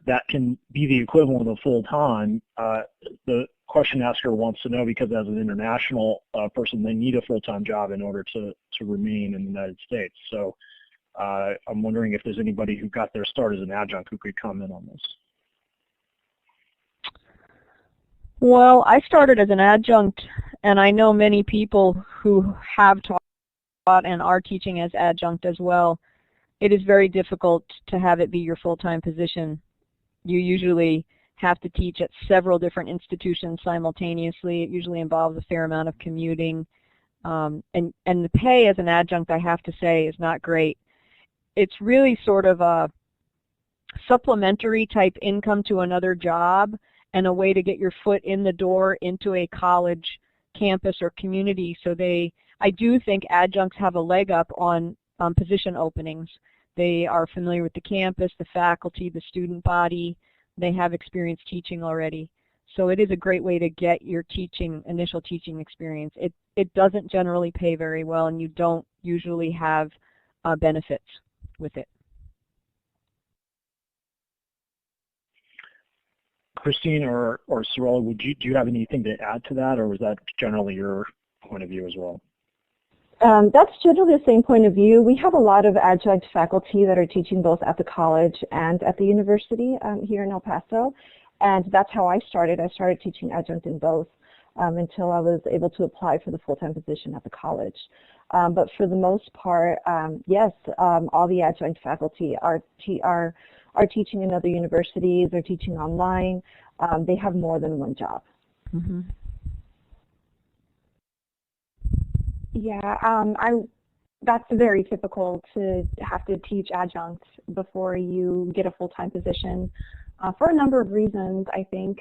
Speaker 3: that can be the equivalent of full-time. The question asker wants to know, because as an international person, they need a full-time job in order to remain in the United States. So I'm wondering if there's anybody who got their start as an adjunct who could comment on this.
Speaker 6: Well, I started as an adjunct, and I know many people who have taught and are teaching as adjunct as well. It is very difficult to have it be your full-time position. You usually have to teach at several different institutions simultaneously. It usually involves a fair amount of commuting. And the pay as an adjunct, I have to say, is not great. It's really sort of a supplementary type income to another job and a way to get your foot in the door into a college campus or community. So I do think adjuncts have a leg up on position openings. They are familiar with the campus, the faculty, the student body. They have experience teaching already. So it is a great way to get your initial teaching experience. It doesn't generally pay very well, and you don't usually have benefits with it.
Speaker 3: Christine or Sorrell, do you have anything to add to that, or was that generally your point of view as well?
Speaker 4: That's generally the same point of view. We have a lot of adjunct faculty that are teaching both at the college and at the university here in El Paso, and that's how I started. I started teaching adjunct in both until I was able to apply for the full-time position at the college. But for the most part, yes, all the adjunct faculty are teaching in other universities, they're teaching online. They have more than one job.
Speaker 6: Mm-hmm.
Speaker 5: Yeah, that's very typical to have to teach adjuncts before you get a full-time position for a number of reasons, I think.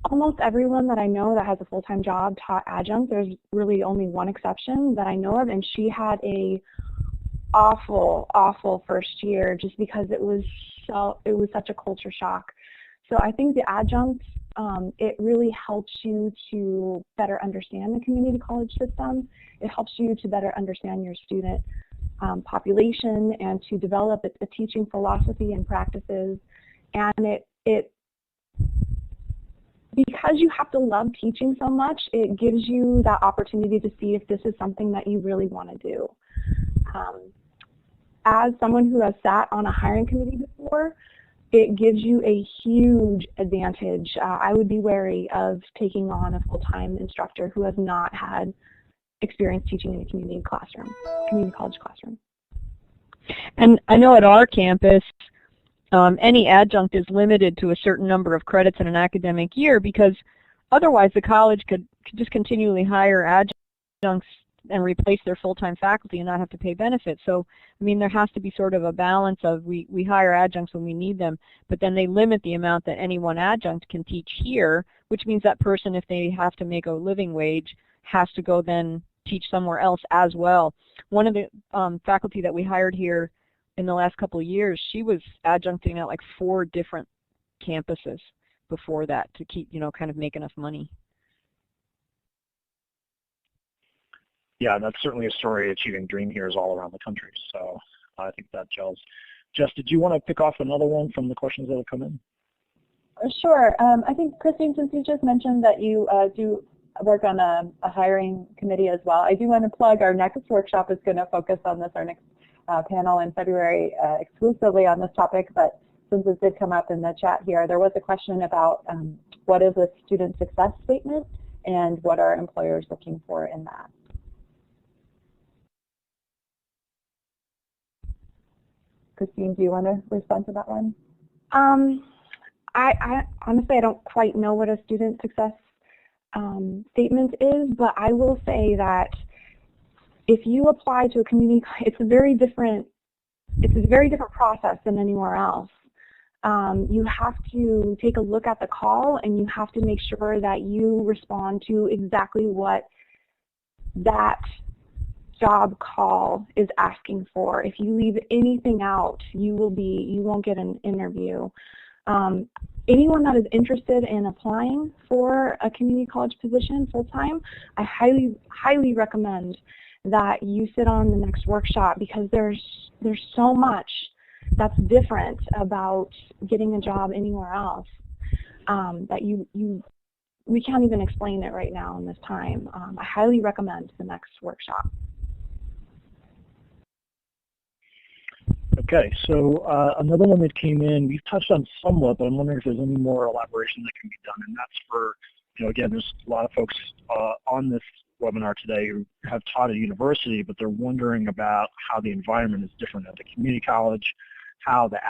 Speaker 5: Almost everyone that I know that has a full-time job taught adjunct. There's really only one exception that I know of, and she had a awful first year just because it was such a culture shock. So I think the adjunct, it really helps you to better understand the community college system. It helps you to better understand your student population and to develop a teaching philosophy and practices. And it because you have to love teaching so much, it gives you that opportunity to see if this is something that you really want to do. As someone who has sat on a hiring committee before, it gives you a huge advantage. I would be wary of taking on a full-time instructor who has not had experience teaching in a community college classroom.
Speaker 6: And I know at our campus, any adjunct is limited to a certain number of credits in an academic year because otherwise the college could just continually hire adjuncts and replace their full-time faculty and not have to pay benefits. So, I mean, there has to be sort of a balance of we hire adjuncts when we need them, but then they limit the amount that any one adjunct can teach here, which means that person, if they have to make a living wage, has to go then teach somewhere else as well. One of the faculty that we hired here in the last couple of years, she was adjuncting at like 4 different campuses before that to keep, kind of make enough money.
Speaker 3: Yeah, that's certainly a story achieving dream here is all around the country. So I think that gels. Jess, did you want to pick off another one from the questions that have come in?
Speaker 1: Sure. I think, Christine, since you just mentioned that you do work on a hiring committee as well, I do want to plug our next workshop is going to focus on this, our next panel in February exclusively on this topic, but since it did come up in the chat here, there was a question about what is a student success statement and what are employers looking for in that. Christine, do you want to respond to that one?
Speaker 5: I honestly, I don't quite know what a student success statement is, but I will say that if you apply to a community, it's a very different process than anywhere else. You have to take a look at the call and you have to make sure that you respond to exactly what that job call is asking for. If you leave anything out, you won't get an interview. Anyone that is interested in applying for a community college position full-time, I highly recommend that you sit on the next workshop because there's so much that's different about getting a job anywhere else that we can't even explain it right now in this time. I highly recommend the next workshop.
Speaker 3: Okay, so another one that came in, we've touched on somewhat, but I'm wondering if there's any more elaboration that can be done, and that's for, again, there's a lot of folks on this webinar today who have taught at university, but they're wondering about how the environment is different at the community college, how the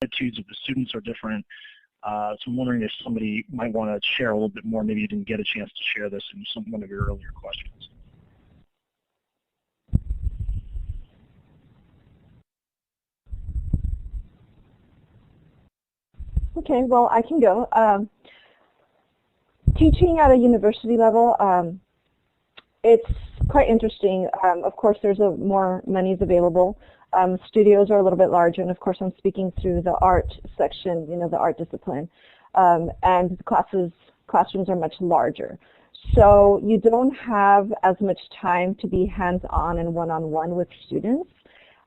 Speaker 3: attitudes of the students are different. So I'm wondering if somebody might want to share a little bit more. Maybe you didn't get a chance to share this in one of your earlier questions.
Speaker 4: Okay, well, I can go. Teaching at a university level, it's quite interesting. Of course, there's more monies available. Studios are a little bit larger, and of course, I'm speaking through the art section, the art discipline. And the classrooms are much larger. So you don't have as much time to be hands-on and one-on-one with students.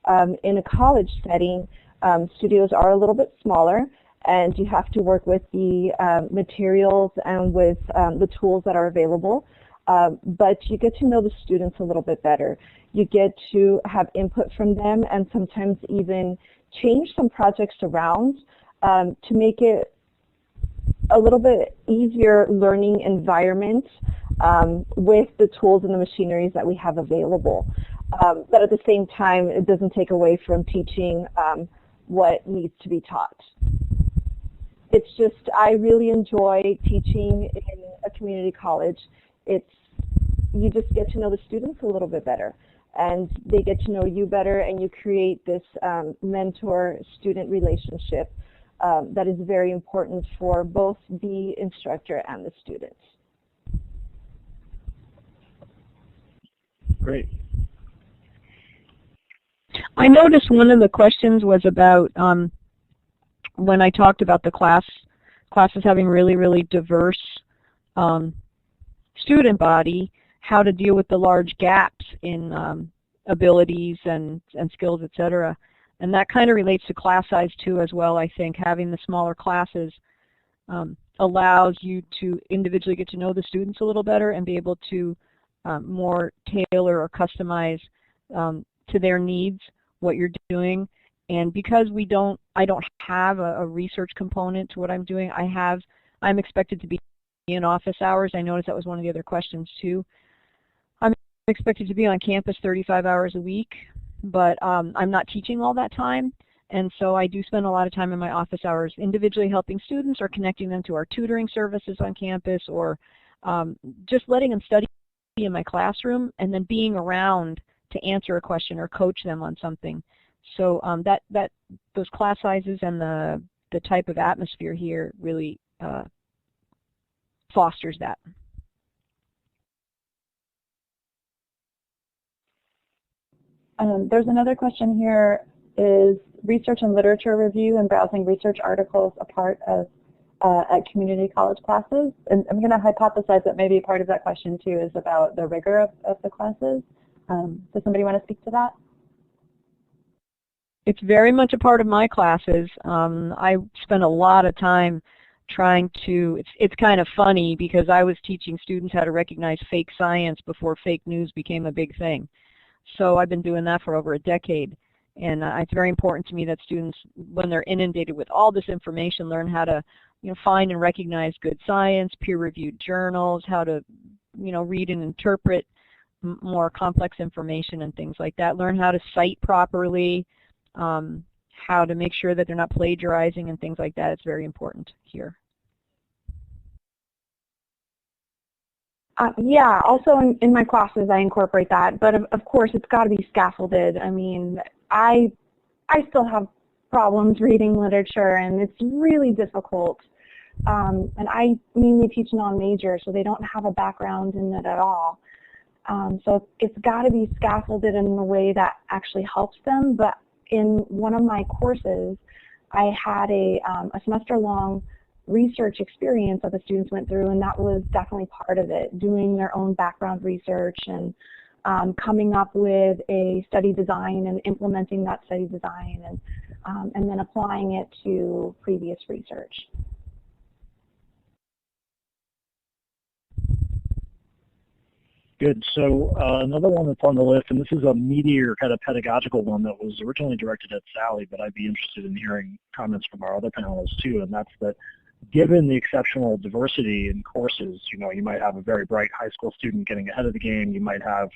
Speaker 4: In a college setting, studios are a little bit smaller, and you have to work with the materials and with the tools that are available. But you get to know the students a little bit better. You get to have input from them and sometimes even change some projects around to make it a little bit easier learning environment with the tools and the machineries that we have available. But at the same time, it doesn't take away from teaching what needs to be taught. It's just, I really enjoy teaching in a community college. You just get to know the students a little bit better, and they get to know you better, and you create this mentor-student relationship that is very important for both the instructor and the students.
Speaker 3: Great.
Speaker 6: I noticed one of the questions was about when I talked about the classes having really diverse student body, how to deal with the large gaps in abilities and skills, etc. And that kind of relates to class size too as well. I think having the smaller classes allows you to individually get to know the students a little better and be able to more tailor or customize to their needs what you're doing. And because I don't have a research component to what I'm doing, I'm expected to be in office hours. I noticed that was one of the other questions too. I'm expected to be on campus 35 hours a week, but I'm not teaching all that time. And so I do spend a lot of time in my office hours individually helping students or connecting them to our tutoring services on campus, or just letting them study in my classroom and then being around to answer a question or coach them on something. So those class sizes and the type of atmosphere here really fosters that.
Speaker 1: There's another question here. Is research and literature review and browsing research articles a part of at community college classes? And I'm going to hypothesize that maybe part of that question too is about the rigor of the classes. Does somebody want to speak to that?
Speaker 6: It's very much a part of my classes. I spend a lot of time trying to, it's kind of funny because I was teaching students how to recognize fake science before fake news became a big thing. So I've been doing that for over a decade. And it's very important to me that students, when they're inundated with all this information, learn how to find and recognize good science, peer-reviewed journals, how to read and interpret more complex information and things like that, learn how to cite properly, how to make sure that they're not plagiarizing and things like that. It's very important here.
Speaker 5: Yeah, also in my classes I incorporate that, but of course it's got to be scaffolded. I mean, I still have problems reading literature, and it's really difficult. And I mainly teach non-major, so they don't have a background in it at all. So it's got to be scaffolded in a way that actually helps them. But in one of my courses, I had a semester-long research experience that the students went through, and that was definitely part of it, doing their own background research and coming up with a study design and implementing that study design and then applying it to previous research.
Speaker 3: Good. So another one that's on the list, and this is a meatier kind of pedagogical one that was originally directed at Sally, but I'd be interested in hearing comments from our other panelists too, and that's that given the exceptional diversity in courses, you might have a very bright high school student getting ahead of the game, you might have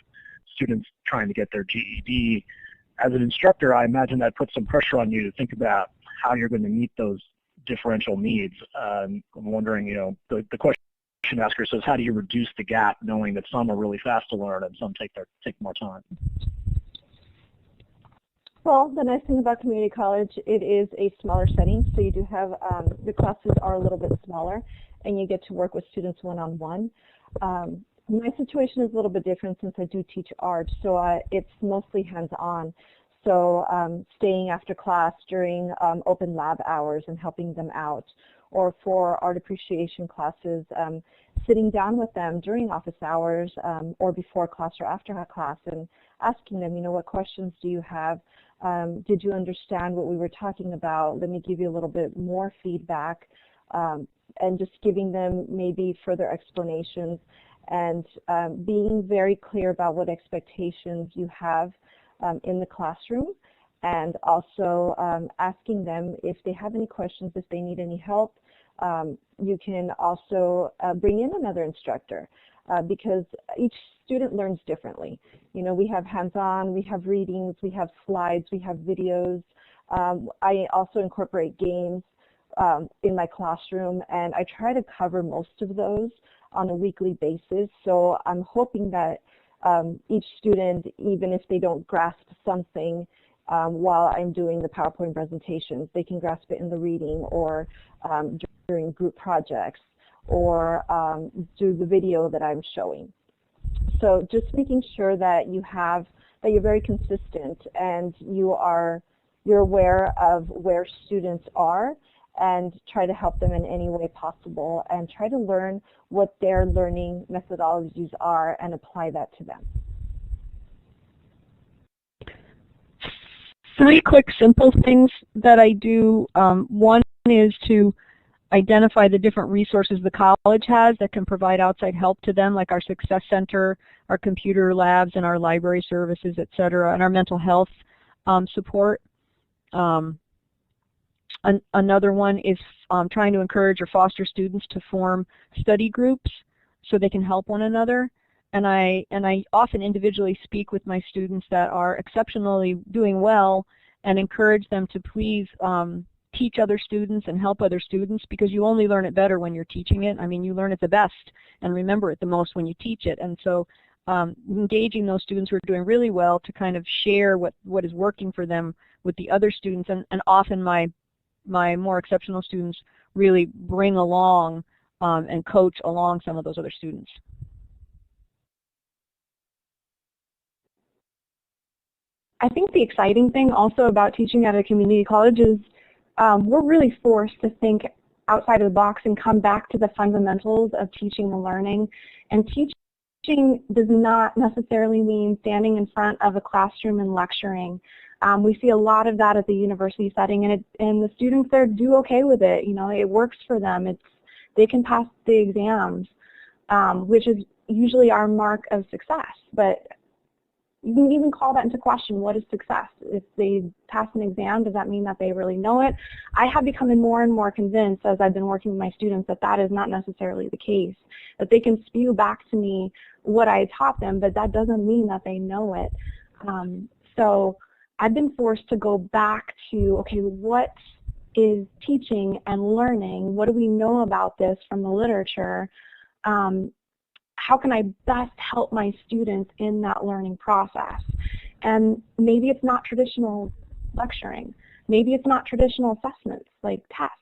Speaker 3: students trying to get their GED. As an instructor, I imagine that puts some pressure on you to think about how you're going to meet those differential needs. I'm wondering, the question asker says, how do you reduce the gap knowing that some are really fast to learn and some take more time?
Speaker 4: Well, the nice thing about community college, it is a smaller setting, so you do have, the classes are a little bit smaller, and you get to work with students one-on-one. My situation is a little bit different since I do teach art, so it's mostly hands-on. So staying after class during open lab hours and helping them out, or for art appreciation classes, sitting down with them during office hours or before class or after class and asking them, what questions do you have? Did you understand what we were talking about? Let me give you a little bit more feedback, and just giving them maybe further explanations, and being very clear about what expectations you have in the classroom, and also asking them if they have any questions, if they need any help. You can also bring in another instructor because each student learns differently. We have hands-on, we have readings, we have slides, we have videos. I also incorporate games in my classroom, and I try to cover most of those on a weekly basis. So I'm hoping that each student, even if they don't grasp something while I'm doing the PowerPoint presentations, they can grasp it in the reading or during group projects or through the video that I'm showing. So just making sure that you have that you're very consistent and you're aware of where students are and try to help them in any way possible and try to learn what their learning methodologies are and apply that to them.
Speaker 6: 3 quick simple things that I do. One is to identify the different resources the college has that can provide outside help to them, like our Success Center, our computer labs, and our library services, et cetera, and our mental health support. Another one is trying to encourage or foster students to form study groups so they can help one another. And I often individually speak with my students that are exceptionally doing well and encourage them to please teach other students and help other students, because you only learn it better when you're teaching it. I mean, you learn it the best and remember it the most when you teach it. And so engaging those students who are doing really well to kind of share what is working for them with the other students, and often my more exceptional students really bring along and coach along some of those other students.
Speaker 5: I think the exciting thing also about teaching at a community college is we're really forced to think outside of the box and come back to the fundamentals of teaching and learning. And teaching does not necessarily mean standing in front of a classroom and lecturing. We see a lot of that at the university setting, and the students there do okay with it. You know, it works for them. They can pass the exams, which is usually our mark of success. But you can even call that into question. What is success? If they pass an exam, does that mean that they really know it? I have become more and more convinced as I've been working with my students that that is not necessarily the case, that they can spew back to me what I taught them, but that doesn't mean that they know it. So I've been forced to go back to, okay, what is teaching and learning? What do we know about this from the literature? How can I best help my students in that learning process? And maybe it's not traditional lecturing. Maybe it's not traditional assessments like tests.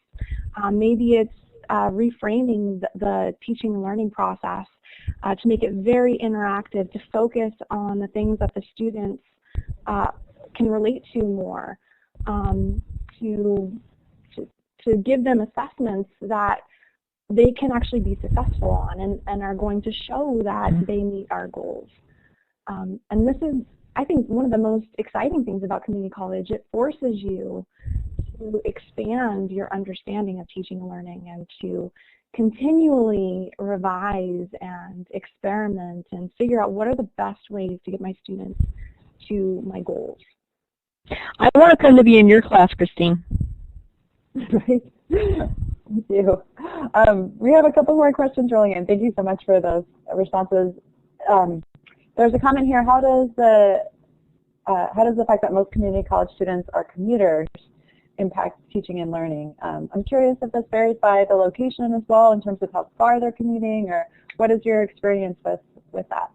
Speaker 5: Maybe it's reframing the teaching and learning process to make it very interactive, to focus on the things that the students can relate to more, to give them assessments that they can actually be successful on and are going to show that they meet our goals. And this is, I think, one of the most exciting things about community college. It forces you to expand your understanding of teaching and learning and to continually revise and experiment and figure out what are the best ways to get my students to my goals.
Speaker 6: I want to come to be in your class, Christine.
Speaker 1: Right. Thank you. We have a couple more questions rolling in. Thank you so much for those responses. There's a comment here. How does the fact that most community college students are commuters impact teaching and learning? I'm curious if this varies by the location as well, in terms of how far they're commuting, or what is your experience with that?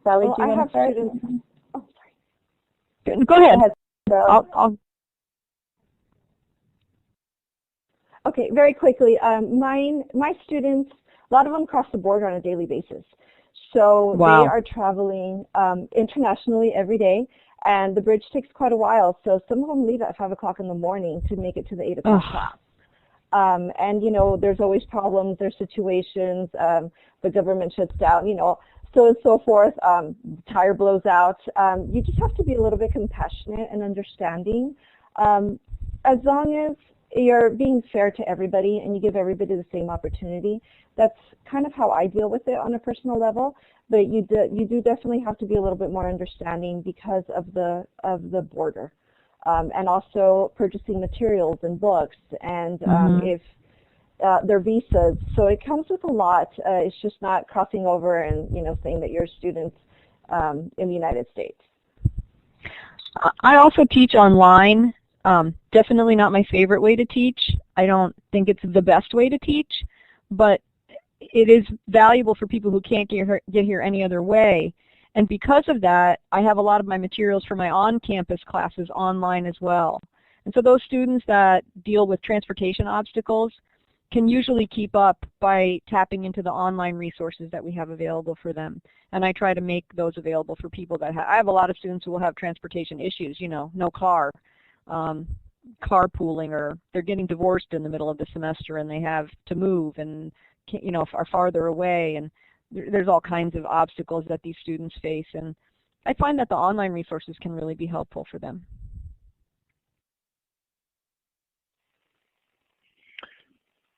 Speaker 1: Sally,
Speaker 4: well,
Speaker 1: do you want to start?
Speaker 4: Students. Oh,
Speaker 6: sorry. Go ahead. I'll
Speaker 4: Okay, very quickly. My students, a lot of them cross the border on a daily basis. So
Speaker 6: wow.
Speaker 4: They are traveling internationally every day, and the bridge takes quite a while. So some of them leave at 5 o'clock in the morning to make it to the 8 o'clock class. And, you know, there's always problems, there's situations, the government shuts down, you know, so and so forth, tire blows out. You just have to be a little bit compassionate and understanding. As long as you're being fair to everybody and you give everybody the same opportunity, that's kind of how I deal with it on a personal level. But you do definitely have to be a little bit more understanding because of the border, and also purchasing materials and books, and if their visas. So it comes with a lot. It's just not crossing over and, you know, saying that you're a student in the United States.
Speaker 6: I also teach online. Definitely not my favorite way to teach. I don't think it's the best way to teach, but it is valuable for people who can't get here any other way. And because of that, I have a lot of my materials for my on-campus classes online as well. And so those students that deal with transportation obstacles, can usually keep up by tapping into the online resources that we have available for them. And I try to make those available for people that I have a lot of students who will have transportation issues, you know, no car, carpooling, or they're getting divorced in the middle of the semester and they have to move and, you know, are farther away, and there's all kinds of obstacles that these students face. And I find that the online resources can really be helpful for them.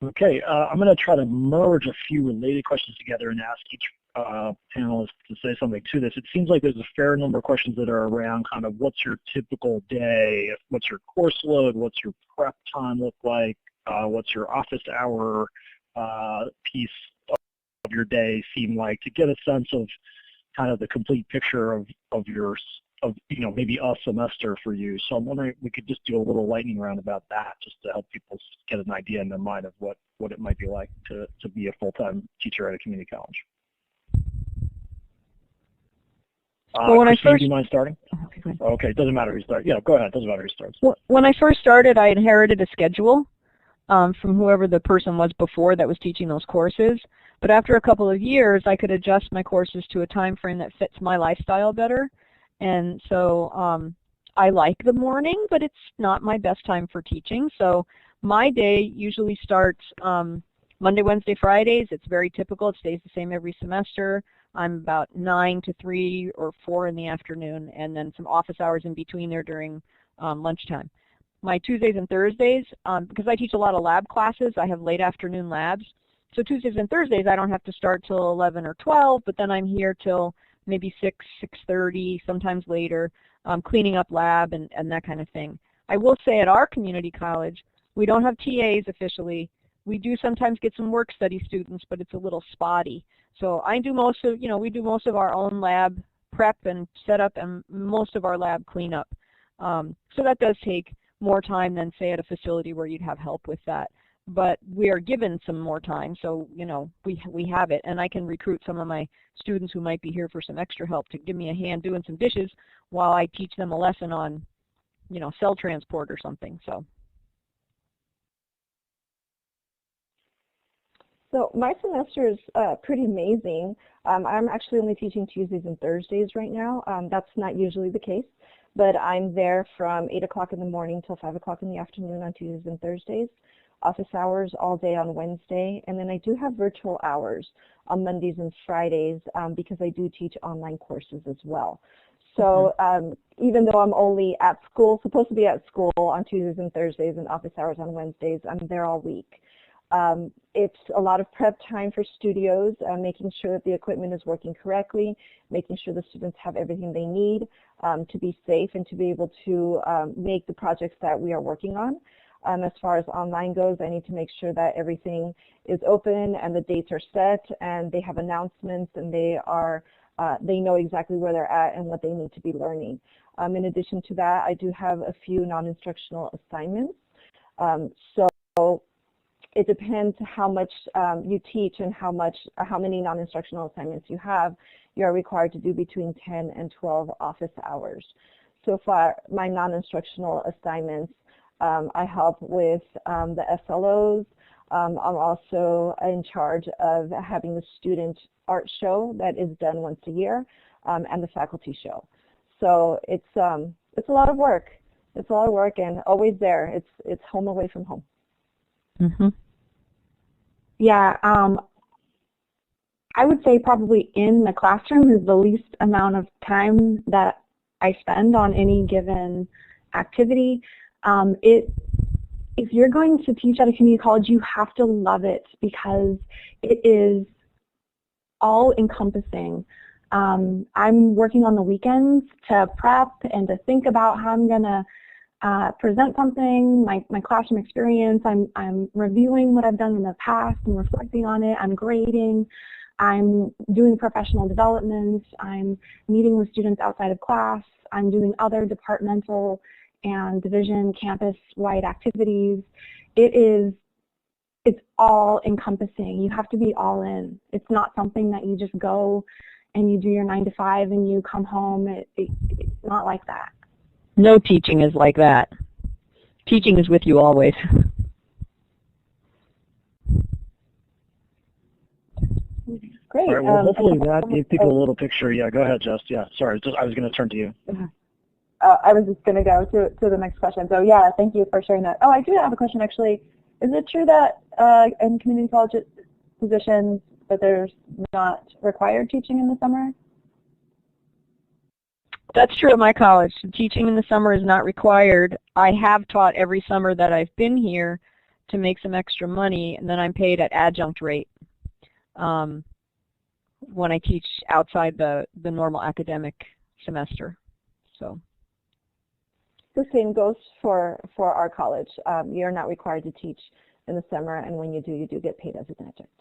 Speaker 3: Okay, I'm going to try to merge a few related questions together and ask each panelist to say something to this. It seems like there's a fair number of questions that are around kind of what's your typical day, what's your course load, what's your prep time look like, what's your office hour piece of your day seem like, to get a sense of kind of the complete picture of you know, maybe a semester for you. So I'm wondering if we could just do a little lightning round about that, just to help people get an idea in their mind of what it might be like to be a full-time teacher at a community college.
Speaker 6: Well, when
Speaker 3: Christine,
Speaker 6: I first,
Speaker 3: do you mind starting? Okay, doesn't matter who starts. Yeah, go ahead. Doesn't matter who starts.
Speaker 6: When I first started, I inherited a schedule from whoever the person was before that was teaching those courses. But after a couple of years, I could adjust my courses to a time frame that fits my lifestyle better. And so I like the morning, but it's not my best time for teaching. So my day usually starts Monday, Wednesday, Fridays. It's very typical. It stays the same every semester. I'm about 9 to 3 or 4 in the afternoon, and then some office hours in between there during lunchtime. My Tuesdays and Thursdays, because I teach a lot of lab classes, I have late afternoon labs. So Tuesdays and Thursdays, I don't have to start till 11 or 12, but then I'm here till maybe 6, 6:30, sometimes later, cleaning up lab and that kind of thing. I will say at our community college, we don't have TAs officially. We do sometimes get some work study students, but it's a little spotty. So I do most of, you know, we do most of our own lab prep and setup and most of our lab cleanup. So that does take more time than, say, at a facility where you'd have help with that. But we are given some more time, so, you know, we have it. And I can recruit some of my students who might be here for some extra help to give me a hand doing some dishes while I teach them a lesson on, you know, cell transport or something.
Speaker 4: So my semester is pretty amazing. I'm actually only teaching Tuesdays and Thursdays right now. That's not usually the case, but I'm there from 8 o'clock in the morning till 5 o'clock in the afternoon on Tuesdays and Thursdays. Office hours all day on Wednesday, and then I do have virtual hours on Mondays and Fridays because I do teach online courses as well. So even though I'm only at school, supposed to be at school on Tuesdays and Thursdays and office hours on Wednesdays, I'm there all week. It's a lot of prep time for studios, making sure that the equipment is working correctly, making sure the students have everything they need to be safe and to be able to make the projects that we are working on. As far as online goes, I need to make sure that everything is open and the dates are set and they have announcements and they know exactly where they're at and what they need to be learning. In addition to that, I do have a few non-instructional assignments. So it depends how much you teach and how many non-instructional assignments you have. You are required to do between 10 and 12 office hours. So for my non-instructional assignments, I help with the SLOs. I'm also in charge of having the student art show that is done once a year, and the faculty show. So it's a lot of work. It's a lot of work and always there. It's home away from home.
Speaker 5: Yeah, I would say probably in the classroom is the least amount of time that I spend on any given activity. If you're going to teach at a community college, you have to love it because it is all-encompassing. I'm working on the weekends to prep and to think about how I'm going to present something, my classroom experience. I'm reviewing what I've done in the past and reflecting on it. I'm grading. I'm doing professional development. I'm meeting with students outside of class. I'm doing other departmental and division campus-wide activities. It's all encompassing. You have to be all in. It's not something that you just go and you do your 9 to 5 and you come home. It's not like that.
Speaker 6: No teaching is like that. Teaching is with you always.
Speaker 1: Great.
Speaker 3: All right, well, hopefully that gave people a little picture. Yeah, go ahead, Just. Yeah, sorry, I was going to turn to you.
Speaker 1: I was just going to go to the next question. So yeah, thank you for sharing that. Oh, I do have a question actually. Is it true that in community college positions that there's not required teaching in the summer?
Speaker 6: That's true at my college. Teaching in the summer is not required. I have taught every summer that I've been here to make some extra money, and then I'm paid at adjunct rate when I teach outside the normal academic semester. So
Speaker 4: the same goes for our college. You're not required to teach in the summer, and when you do get paid as an adjunct.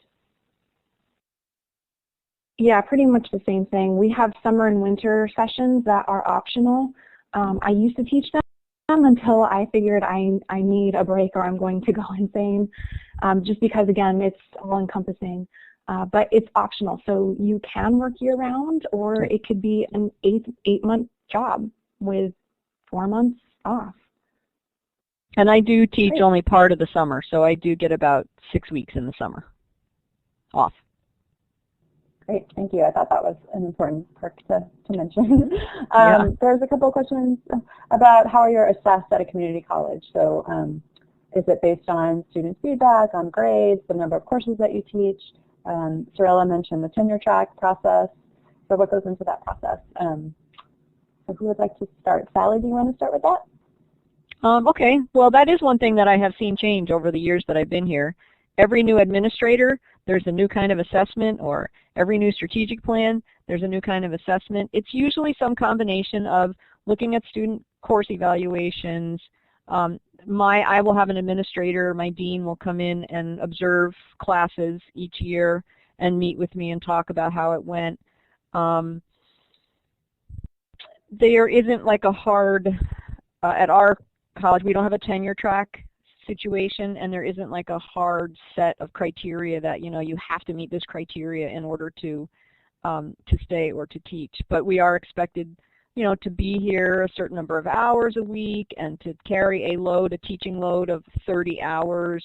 Speaker 5: Yeah, pretty much the same thing. We have summer and winter sessions that are optional. I used to teach them until I figured I need a break or I'm going to go insane, just because, again, it's all-encompassing. But it's optional, so you can work year-round, or it could be an eight-month job with 4 months off.
Speaker 6: And I do teach only part of the summer, so I do get about 6 weeks in the summer off.
Speaker 1: Great, thank you. I thought that was an important perk to mention. There's a couple of questions about how you're assessed at a community college. So is it based on student feedback, on grades, the number of courses that you teach? Sarila mentioned the tenure track process. So what goes into that process? So who would like to start? Sally, do you want to start with that?
Speaker 6: Okay, well, that is one thing that I have seen change over the years that I've been here. Every new administrator, there's a new kind of assessment, or every new strategic plan, there's a new kind of assessment. It's usually some combination of looking at student course evaluations. I will have an administrator, my dean will come in and observe classes each year and meet with me and talk about how it went. There isn't like a hard, at our college we don't have a tenure track situation, and there isn't like a hard set of criteria that, you know, you have to meet this criteria in order to stay or to teach. But we are expected, you know, to be here a certain number of hours a week and to carry a teaching load of 30 hours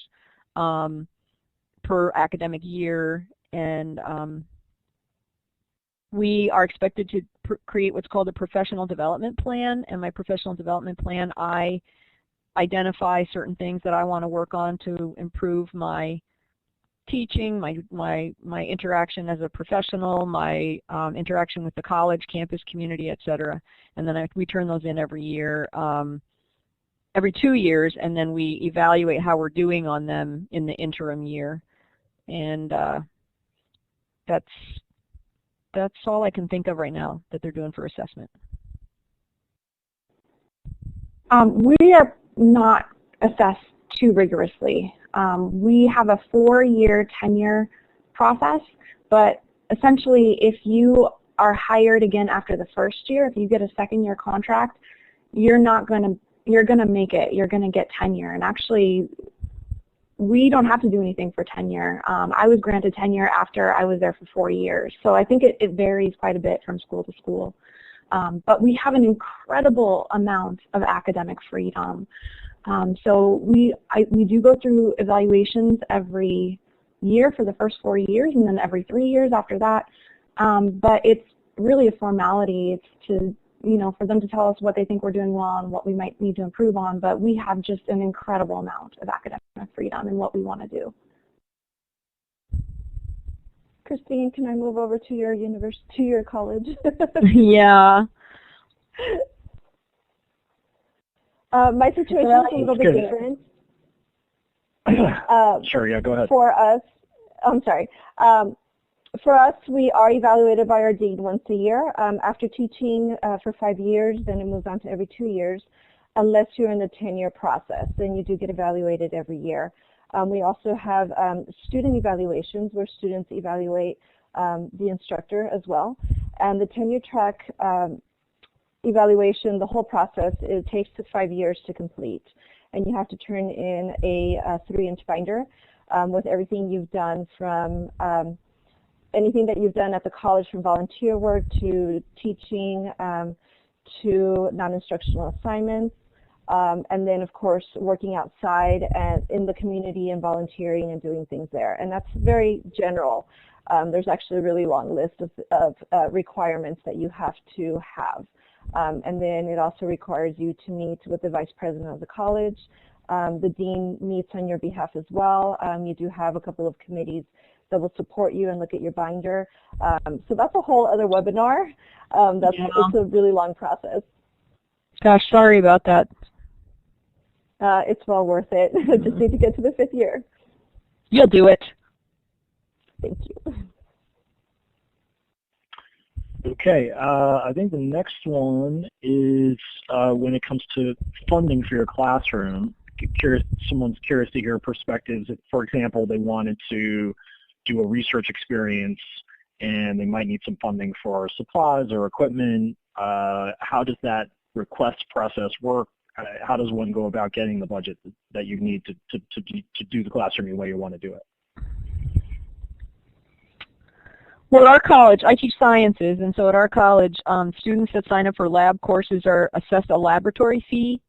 Speaker 6: per academic year. And we are expected to create what's called a professional development plan. And my professional development plan, I identify certain things that I want to work on to improve my teaching, my interaction as a professional, my interaction with the college, campus, community, etc. And then we turn those in every year, every 2 years, and then we evaluate how we're doing on them in the interim year. And that's all I can think of right now that they're doing for assessment.
Speaker 5: We are not assessed too rigorously. We have a 4-year tenure process, but essentially if you are hired again after the first year, if you get a second-year contract, you're gonna make it. You're gonna get tenure. And actually, we don't have to do anything for tenure. I was granted tenure after I was there for 4 years, so I think it varies quite a bit from school to school. But we have an incredible amount of academic freedom. So we do go through evaluations every year for the first 4 years, and then every 3 years after that. But it's really a formality. It's to, you know, for them to tell us what they think we're doing well and what we might need to improve on. But we have just an incredible amount of academic freedom in what we want to do.
Speaker 4: Christine, can I move over to your college?
Speaker 6: Yeah.
Speaker 4: My situation is a little bit different.
Speaker 3: Sure, yeah, go ahead.
Speaker 4: For us, I'm sorry. For us, we are evaluated by our dean once a year. After teaching for 5 years, then it moves on to every 2 years, unless you're in the tenure process. Then you do get evaluated every year. We also have student evaluations where students evaluate the instructor as well. And the tenure track evaluation, the whole process, it takes 5 years to complete. And you have to turn in a 3-inch binder with everything you've done, from anything that you've done at the college, from volunteer work to teaching to non-instructional assignments. and then, of course, working outside and in the community and volunteering and doing things there. And that's very general. There's actually a really long list of requirements that you have to have. And then it also requires you to meet with the vice president of the college. The dean meets on your behalf as well. You do have a couple of committees that will support you and look at your binder. So that's a whole other webinar. It's a really long process.
Speaker 6: Gosh, sorry about that.
Speaker 4: It's well worth it. Just need to get to the 5th year.
Speaker 6: You'll do it.
Speaker 4: Thank you.
Speaker 3: Okay, I think the next one is when it comes to funding for your classroom. Someone's curious to hear perspectives. If, for example, they wanted to do a research experience and they might need some funding for supplies or equipment. How does that request process work? How does one go about getting the budget that you need to do the classroom the way you want to do it?
Speaker 6: Well, at our college, I teach sciences, and so at our college, students that sign up for lab courses are assessed a laboratory fee,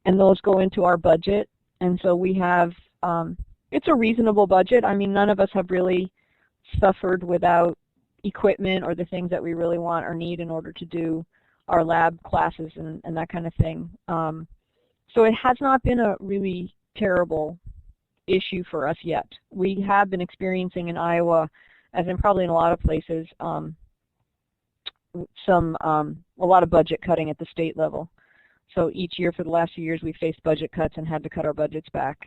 Speaker 6: and those go into our budget. And so we have, it's a reasonable budget. I mean, none of us have really suffered without equipment or the things that we really want or need in order to do our lab classes and that kind of thing. So it has not been a really terrible issue for us yet. We have been experiencing in Iowa, as in probably in a lot of places, a lot of budget cutting at the state level. So each year for the last few years we've faced budget cuts and had to cut our budgets back.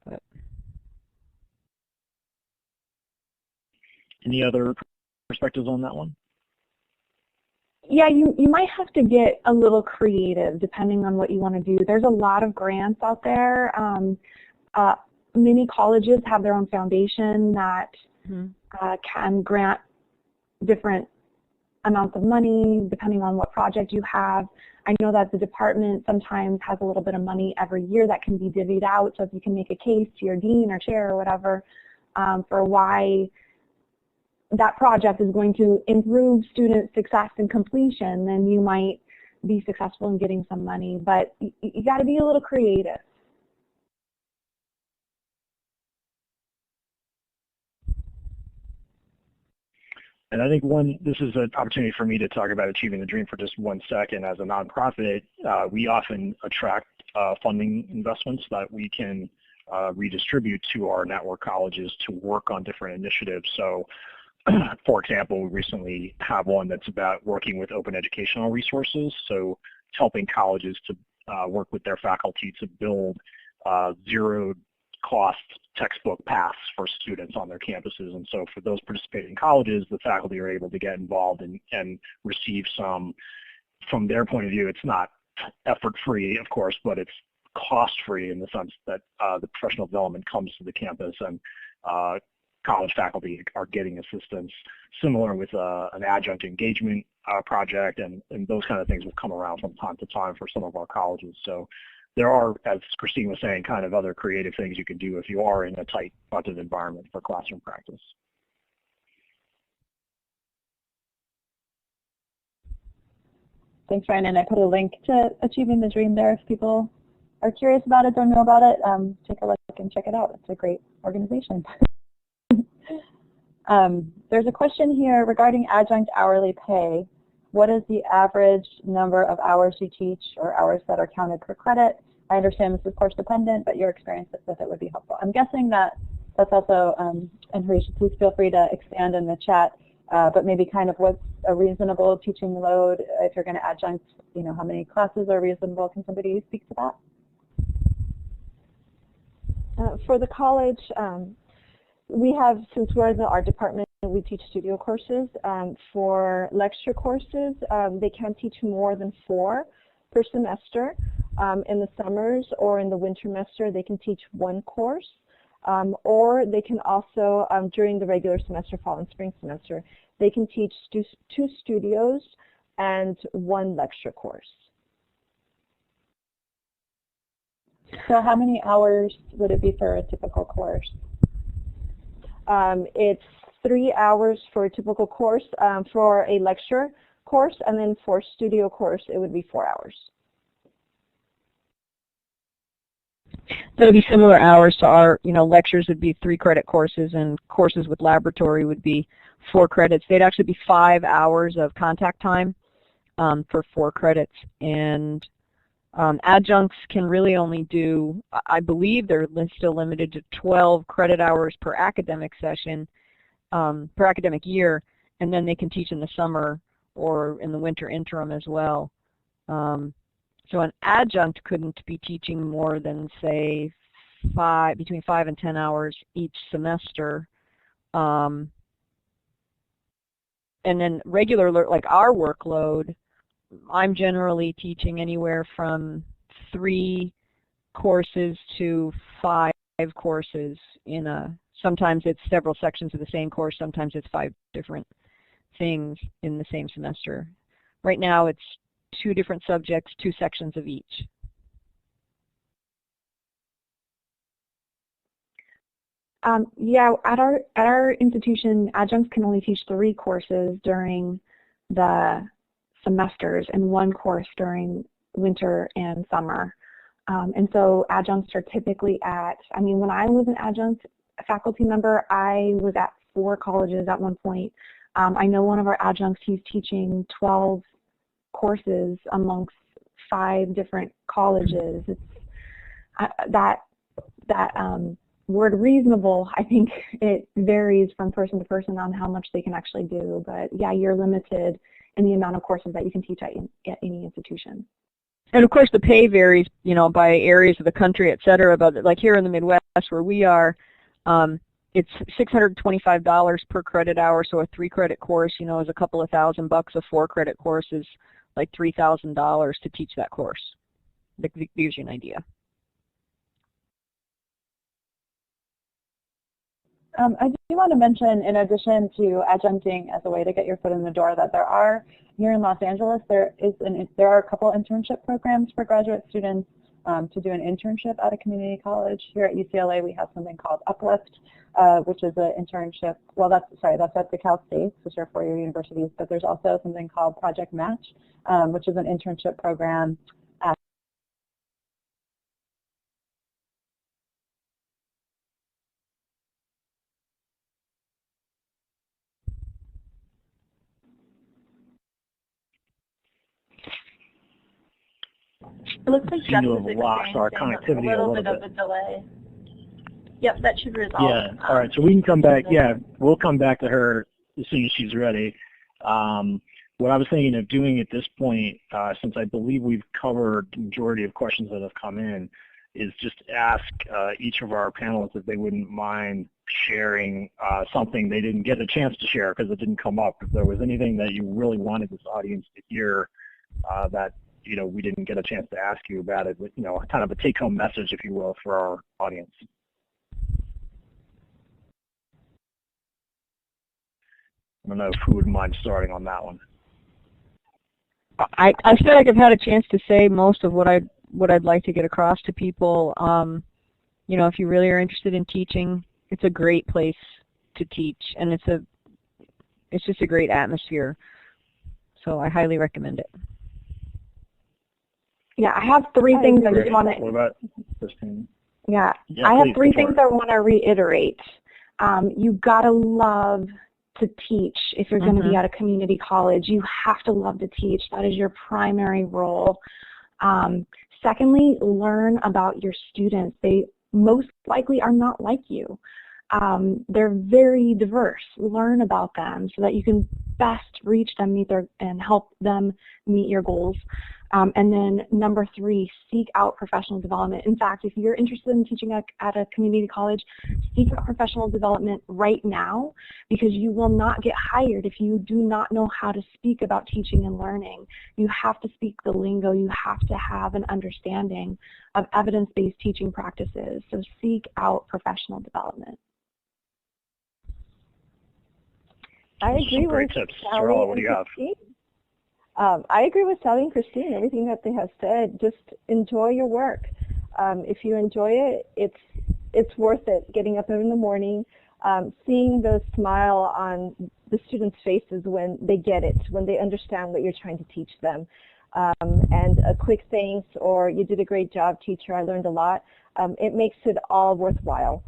Speaker 6: But.
Speaker 3: Any other perspectives on that one?
Speaker 5: Yeah, you might have to get a little creative depending on what you want to do. There's a lot of grants out there. Many colleges have their own foundation that can grant different amounts of money depending on what project you have. I know that the department sometimes has a little bit of money every year that can be divvied out, so if you can make a case to your dean or chair or whatever for why that project is going to improve student success and completion, then you might be successful in getting some money. But you got to be a little creative.
Speaker 3: And I think this is an opportunity for me to talk about Achieving the Dream for just 1 second. As a nonprofit, we often attract funding investments that we can redistribute to our network colleges to work on different initiatives. So, for example, we recently have one that's about working with open educational resources, so helping colleges to work with their faculty to build zero-cost textbook paths for students on their campuses. And so for those participating colleges, the faculty are able to get involved and receive some, from their point of view, it's not effort-free, of course, but it's cost-free in the sense that the professional development comes to the campus and college faculty are getting assistance. Similar with an adjunct engagement project, and those kind of things will come around from time to time for some of our colleges. So there are, as Christine was saying, kind of other creative things you can do if you are in a tight budget environment for classroom practice.
Speaker 1: Thanks, Ryan. And I put a link to Achieving the Dream there if people are curious about it, don't know about it. Take a look and check it out. It's a great organization. There's a question here regarding adjunct hourly pay. What is the average number of hours you teach or hours that are counted per credit? I understand this is course dependent, but your experience with it would be helpful. I'm guessing that that's also, and Harisha, please feel free to expand in the chat, but maybe kind of what's a reasonable teaching load if you're going to adjunct, you know, how many classes are reasonable? Can somebody speak to that?
Speaker 4: For the college, we have, since we're in the art department, we teach studio courses. For lecture courses, they can teach more than 4 per semester. In the summers or in the winter semester, they can teach 1 course, or they can also, during the regular semester, fall and spring semester, they can teach 2 studios and 1 lecture course.
Speaker 1: So how many hours would it be for a typical course?
Speaker 4: It's 3 hours for a typical course for a lecture course, and then for studio course it would be 4 hours.
Speaker 6: So it'll be similar hours to our, lectures would be 3-credit courses, and courses with laboratory would be 4 credits. They'd actually be 5 hours of contact time for 4 credits. And adjuncts can really only do, I believe they're still limited to 12 credit hours per academic session, per academic year, and then they can teach in the summer or in the winter interim as well. So an adjunct couldn't be teaching more than, say, between 5 and 10 hours each semester. And then regular, like our workload, I'm generally teaching anywhere from 3 courses to 5 courses in sometimes it's several sections of the same course, sometimes it's 5 different things in the same semester. Right now it's 2 different subjects, 2 sections of each.
Speaker 5: Yeah, at our institution, adjuncts can only teach 3 courses during the semesters and 1 course during winter and summer. And so adjuncts are typically when I was an adjunct faculty member, I was at 4 colleges at one point. I know one of our adjuncts, he's teaching 12 courses amongst 5 different colleges. It's that word reasonable, I think it varies from person to person on how much they can actually do. But yeah, you're limited in the amount of courses that you can teach at any institution.
Speaker 6: And of course the pay varies, by areas of the country, et cetera. But like here in the Midwest where we are, it's $625 per credit hour. So a 3-credit course, is a couple of $1,000. A 4-credit course is like $3,000 to teach that course. That gives you an idea.
Speaker 1: I do want to mention, in addition to adjuncting as a way to get your foot in the door, that there are, here in Los Angeles, there are a couple internship programs for graduate students to do an internship at a community college. Here at UCLA, we have something called Uplift, which is an internship. Well, that's at the Cal States, which are 4-year universities. But there's also something called Project Match, which is an internship program.
Speaker 2: It looks like Jeff is
Speaker 3: lost our connectivity
Speaker 2: a little bit of a delay. Yep, that should resolve.
Speaker 3: Yeah, all right, so we can come back. Yeah, we'll come back to her as soon as she's ready. What I was thinking of doing at this point, since I believe we've covered the majority of questions that have come in, is just ask each of our panelists if they wouldn't mind sharing something they didn't get a chance to share because it didn't come up. If there was anything that you really wanted this audience to hear that we didn't get a chance to ask you about it, kind of a take-home message, if you will, for our audience. I don't know who would mind starting on that one.
Speaker 6: I feel like I've had a chance to say most of what I'd like to get across to people. If you really are interested in teaching, it's a great place to teach, and it's just a great atmosphere. So I highly recommend it.
Speaker 5: Yeah, I have 3 things I just want to.
Speaker 3: What about Christine?
Speaker 5: Yeah,
Speaker 3: yeah,
Speaker 5: I have
Speaker 3: please,
Speaker 5: 3 things I want to reiterate. You gotta love to teach if you're going to be at a community college. You have to love to teach. That is your primary role. Secondly, learn about your students. They most likely are not like you. They're very diverse. Learn about them so that you can best reach them, and help them meet your goals. And then number 3, seek out professional development. In fact, if you're interested in teaching at a community college, seek out professional development right now, because you will not get hired if you do not know how to speak about teaching and learning. You have to speak the lingo. You have to have an understanding of evidence-based teaching practices. So seek out professional development.
Speaker 4: I agree with
Speaker 3: Sorrell, what do you have?
Speaker 4: I agree with Sally and Christine, everything that they have said. Just enjoy your work. If you enjoy it, it's worth it. Getting up in the morning, seeing the smile on the students' faces when they get it, when they understand what you're trying to teach them. And a quick thanks, or you did a great job, teacher, I learned a lot. it makes it all worthwhile.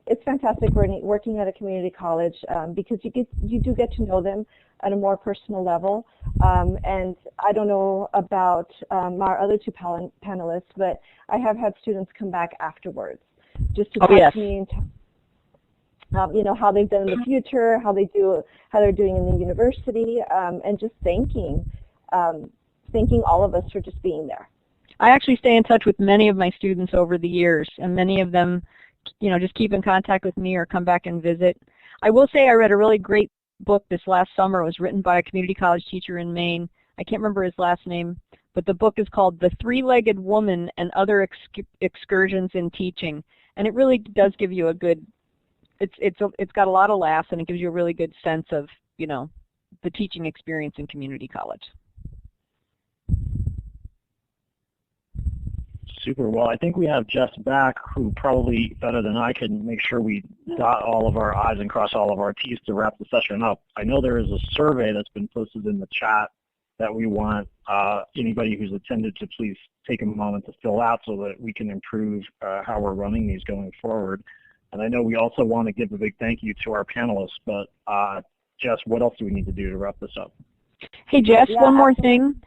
Speaker 4: It's fantastic working at a community college because you do get to know them at a more personal level. And I don't know about our other two panelists, but I have had students come back afterwards just to talk to me and you know, how they've done in the future, how they're doing in the university, and just thanking all of us for just being there.
Speaker 6: I actually stay in touch with many of my students over the years, and many of them, you know, just keep in contact with me or come back and visit. I will say I read a really great book this last summer. It was written by a community college teacher in Maine. I can't remember his last name, but the book is called The Three-Legged Woman and Other Excursions in Teaching, and it really does give you a good, it's got a lot of laughs, and it gives you a really good sense of, you know, the teaching experience in community college.
Speaker 3: Super. Well, I think we have Jess back, who probably better than I can make sure we dot all of our I's and cross all of our T's to wrap the session up. I know there is a survey that's been posted in the chat that we want anybody who's attended to please take a moment to fill out so that we can improve how we're running these going forward. And I know we also want to give a big thank you to our panelists, but Jess, what else do we need to do to wrap this up?
Speaker 6: Hey, Jess, one more thing.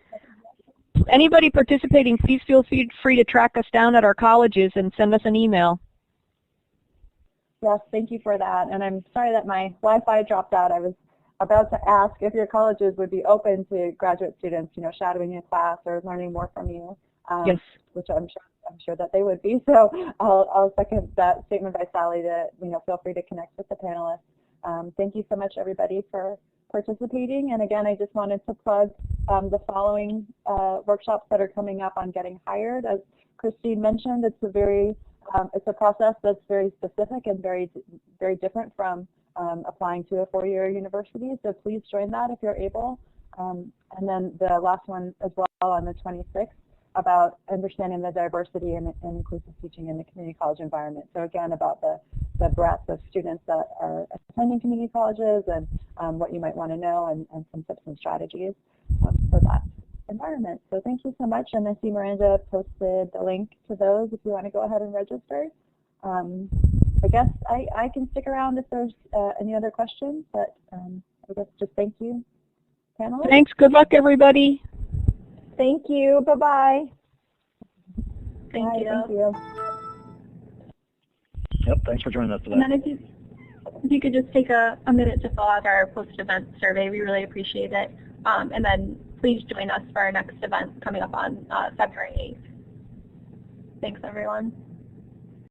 Speaker 6: Anybody participating, please feel free to track us down at our colleges and send us an email.
Speaker 1: Yes, thank you for that. And I'm sorry that my Wi-Fi dropped out. I was about to ask if your colleges would be open to graduate students, you know, shadowing in class or learning more from you.
Speaker 6: Yes.
Speaker 1: Which I'm sure that they would be. So I'll second that statement by Sally to, you know, feel free to connect with the panelists. Thank you so much, everybody, for participating. And again, I just wanted to plug the following workshops that are coming up on getting hired. As Christine mentioned, it's a process that's very specific and very different from applying to a four-year university. So please join that if you're able. And then the last one as well on the 26th about understanding the diversity and inclusive teaching in the community college environment. So again, about the breadth of students that are attending community colleges and what you might want to know and some tips and strategies for that environment. So thank you so much. And I see Miranda posted the link to those if you want to go ahead and register. I guess I can stick around if there's any other questions, but I guess just thank you, panelists.
Speaker 6: Thanks. Good luck, everybody.
Speaker 4: Thank you. Bye-bye.
Speaker 2: Thank you.
Speaker 1: Thank you.
Speaker 3: Yep, thanks for joining us today.
Speaker 2: And then if you could just take a minute to fill out our post-event survey, we really appreciate it. And then please join us for our next event coming up on February 8th. Thanks, everyone.